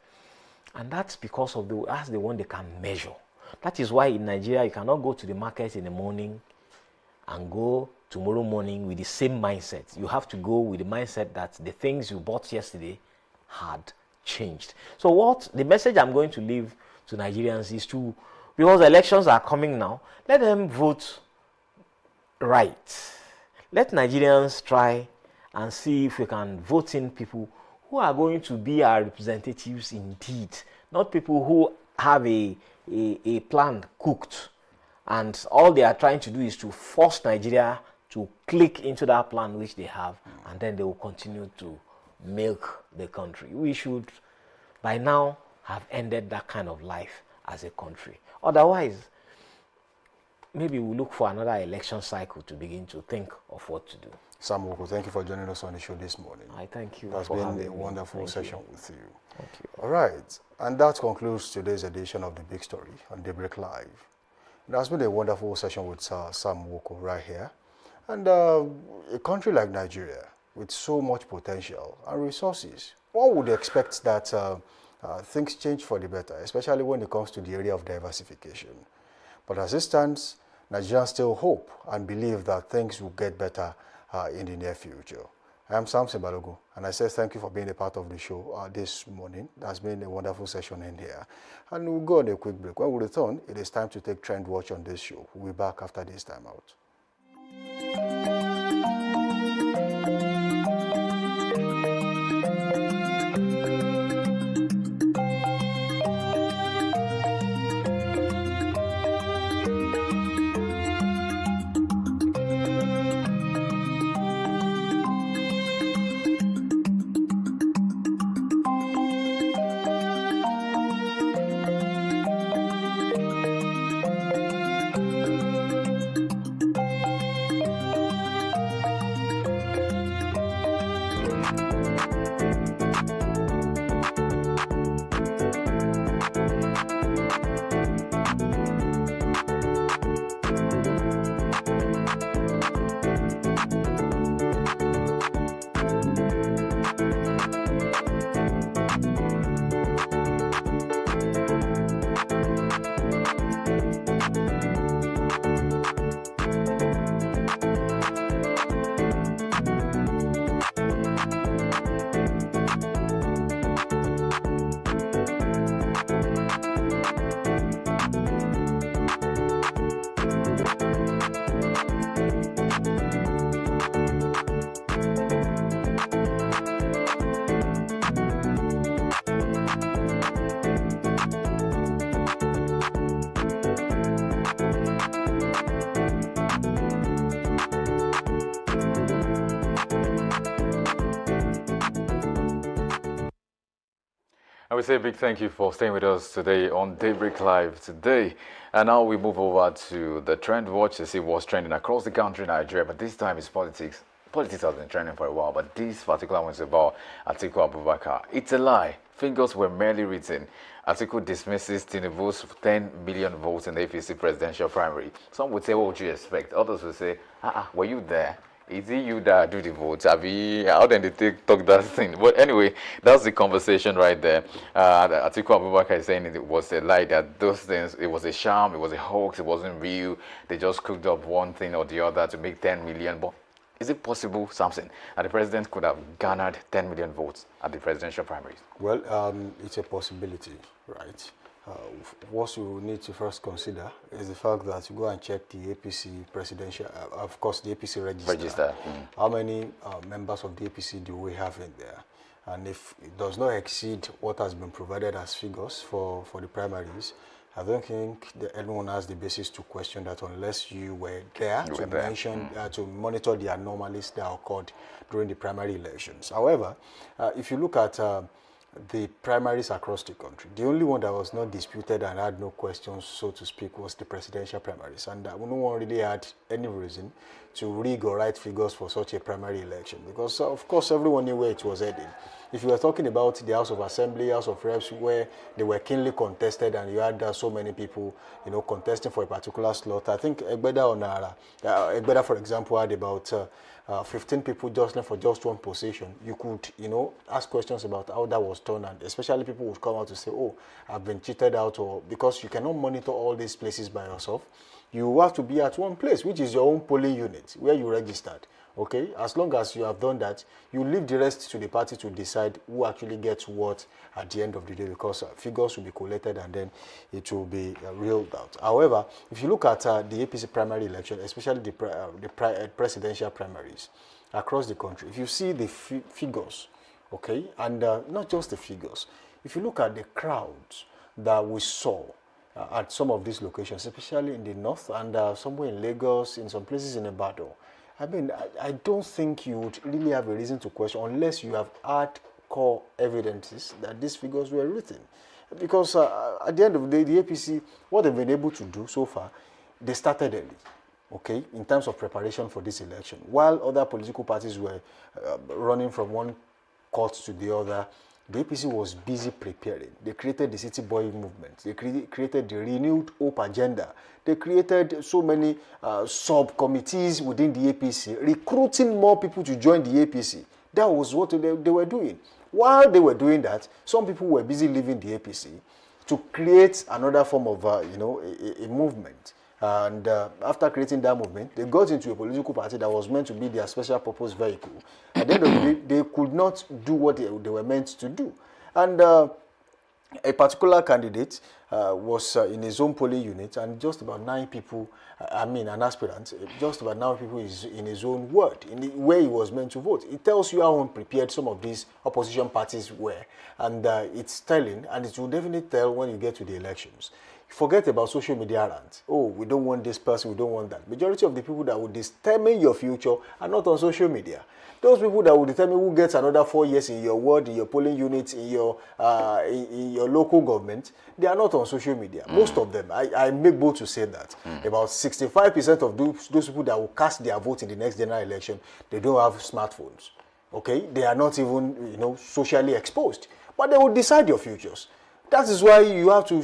and that's because of that's the one they can measure. That is why in Nigeria you cannot go to the market in the morning and go tomorrow morning with the same mindset. You have to go with the mindset that the things you bought yesterday had changed. So what the message I'm going to leave to Nigerians is because elections are coming now, let them vote right. Let Nigerians try and see if we can vote in people who are going to be our representatives indeed, not people who have a plan cooked and all they are trying to do is to force Nigeria to click into that plan which they have, and then they will continue to milk the country. We should by now have ended that kind of life as a country. Otherwise, maybe we'll look for another election cycle to begin to think of what to do. Sam Woko, thank you for joining us on the show this morning. I thank you. It's been a wonderful session with you. Thank you. All right, and that concludes today's edition of The Big Story on Daybreak Live. It has been a wonderful session with Sam Woko right here. And a country like Nigeria, with so much potential and resources, one would expect that things change for the better, especially when it comes to the area of diversification. But as it stands, Nigerians still hope and believe that things will get better in the near future. I am Samson Balogun, and I say thank you for being a part of the show this morning. That's been a wonderful session in here. And we'll go on a quick break. When we return, it is time to take Trend Watch on this show. We'll be back after this time out. I would say a big thank you for staying with us today on Daybreak Live today. And now we move over to the trend watch to see what's trending across the country, Nigeria. But this time it's politics. Politics has been trending for a while, but this particular one is about Atiku Abubakar. It's a lie. Fingers were merely written. Atiku dismisses Tinubu's 10 million votes in the APC presidential primary. Some would say, what would you expect? Others would say, were you there? Is it you that do the votes? How then they talk that thing? But anyway, that's the conversation right there. Atiku Abubakar is saying it was a lie, that those things, it was a sham, it was a hoax, it wasn't real. They just cooked up one thing or the other to make 10 million. But is it possible, Samson, that the president could have garnered 10 million votes at the presidential primaries? Well, it's a possibility, right? What you need to first consider is the fact that you go and check the APC presidential, of course, the APC register. How many members of the APC do we have in there? And if it does not exceed what has been provided as figures for the primaries, I don't think that anyone has the basis to question that unless you were there to monitor the anomalies that occurred during the primary elections. However, if you look at the primaries across the country, the only one that was not disputed and had no questions, so to speak, was the presidential primaries. And no one really had any reason to rig or write figures for such a primary election because, of course, everyone knew where it was heading. If you were talking about the House of Assembly, House of Reps, where they were keenly contested and you had so many people, contesting for a particular slot, I think Egbeda, for example, had about 15 people jostling for just one position. You could, ask questions about how that was done, and especially people would come out to say, oh, I've been cheated out, or because you cannot monitor all these places by yourself. You have to be at one place, which is your own polling unit, where you registered. Okay, as long as you have done that, you leave the rest to the party to decide who actually gets what at the end of the day, because figures will be collated and then it will be reeled out. However, if you look at the APC primary election, especially the presidential primaries across the country, if you see the figures, okay, and not just the figures, if you look at the crowds that we saw at some of these locations, especially in the north and somewhere in Lagos, in some places in Ibadan, I mean, I don't think you would really have a reason to question unless you have hardcore evidences that these figures were written. Because at the end of the day, the APC, what they've been able to do so far, they started early, okay, in terms of preparation for this election. While other political parties were running from one court to the other, the APC was busy preparing. They created the City Boy movement. They created the Renewed Hope agenda. They created so many subcommittees within the APC, recruiting more people to join the APC. That was what they were doing. While they were doing that, some people were busy leaving the APC to create another form of, a movement. And after creating that movement, they got into a political party that was meant to be their special purpose vehicle. At the end of the day, they could not do what they were meant to do. And a particular candidate was in his own polling unit, and just about 9 people, an aspirant, just about 9 people is in his own ward, where he was meant to vote. It tells you how unprepared some of these opposition parties were. And it's telling, and it will definitely tell when you get to the elections. Forget about social media rants. Oh, we don't want this person, we don't want that. Majority of the people that will determine your future are not on social media. Those people that will determine who gets another 4 years in your ward, in your polling units, in your local government, they are not on social media. Most of them, I make bold to say that. About 65% of those people that will cast their vote in the next general election, they don't have smartphones. Okay, they are not even socially exposed, but they will decide your futures. That is why you have to,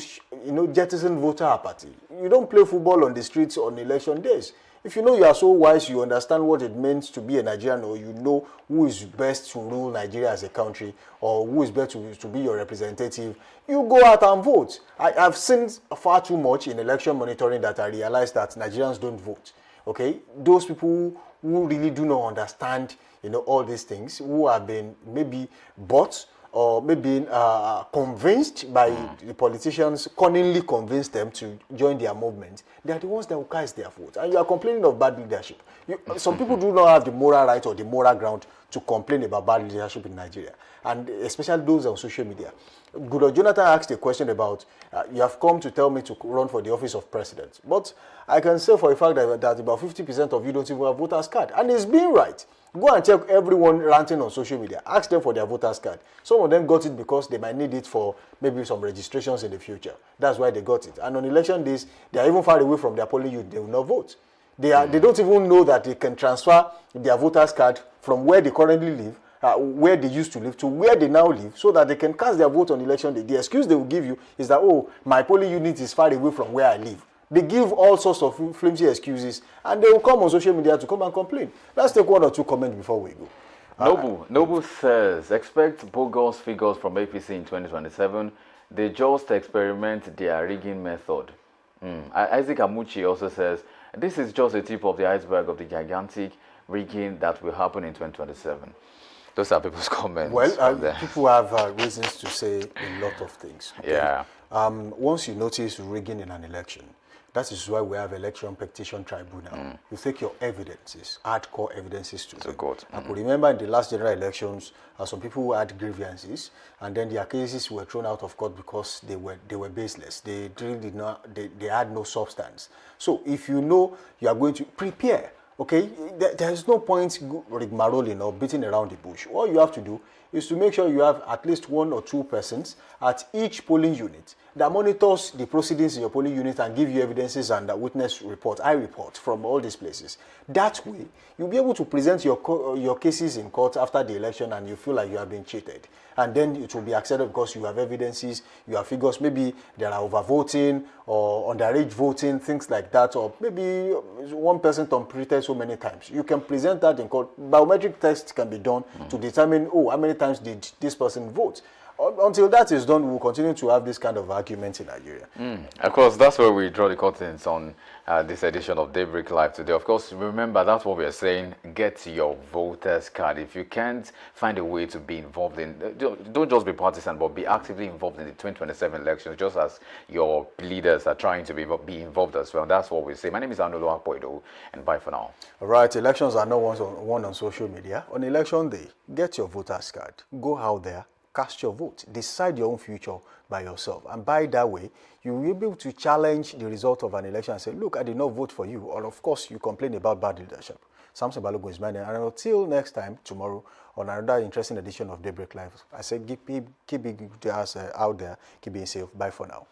jettison voter apathy. You don't play football on the streets on election days. If you know you are so wise, you understand what it means to be a Nigerian, or you know who is best to rule Nigeria as a country, or who is best to be your representative, you go out and vote. I've seen far too much in election monitoring that I realized that Nigerians don't vote. Okay? Those people who really do not understand, all these things, who have been maybe bought or maybe convinced by the politicians, cunningly convinced them to join their movement, they are the ones that will cast their vote. And you are complaining of bad leadership. Some people do not have the moral right or the moral ground to complain about bad leadership in Nigeria, and especially those on social media. Goodluck Jonathan asked a question about, you have come to tell me to run for the office of president, but I can say for a fact that about 50% of you don't even have voters card, and it's being right. Go and check everyone ranting on social media. Ask them for their voters card. Some of them got it because they might need it for maybe some registrations in the future. That's why they got it. And on election days, they are even far away from their polling unit. They will not vote. They don't even know that they can transfer their voters card from where they currently live, where they used to live, to where they now live, so that they can cast their vote on election day. The excuse they will give you is that, oh, my polling unit is far away from where I live. They give all sorts of flimsy excuses, and they will come on social media to come and complain. Let's take one or two comments before we go. Noble says, expect bogus figures from APC in 2027. They just experiment their rigging method. Isaac Amuchi also says, this is just a tip of the iceberg of the gigantic rigging that will happen in 2027. Those are people's comments. Well, people have reasons to say a lot of things. Okay? Yeah. Once you notice rigging in an election, that is why we have election petition tribunal. You take your evidences, hardcore evidences to them. I could remember in the last general elections, some people who had grievances, and then their cases were thrown out of court because they were baseless. They really did not. They had no substance. So if you know you are going to prepare, okay, there is no point rigmaroling or beating around the bush. All you have to do is to make sure you have at least 1 or 2 persons at each polling unit that monitors the proceedings in your polling unit and give you evidences and witness report, eye report from all these places. That way, you'll be able to present your cases in court after the election and you feel like you have been cheated. And then it will be accepted because you have evidences, you have figures, maybe there are overvoting or underage voting, things like that, or maybe one person completed so many times. You can present that in court. Biometric tests can be done to determine, oh, how many times did this person vote? Until that is done, we'll continue to have this kind of argument in Nigeria. Of course, that's where we draw the curtains on this edition of Daybreak Live today. Of course, remember, that's what we're saying. Get your voter's card. If you can't find a way to be involved in, don't just be partisan, but be actively involved in the 2027 elections, just as your leaders are trying to be involved as well. That's what we say. My name is Anolo Akpoido, and bye for now. All right, elections are not one on social media. On election day, get your voter's card. Go out there. Cast your vote. Decide your own future by yourself. And by that way, you will be able to challenge the result of an election and say, look, I did not vote for you. Or, of course, you complain about bad leadership. Samson Balogun is my name. And until next time, tomorrow, on another interesting edition of Daybreak Live, I say keep it out there. Keep being safe. Bye for now.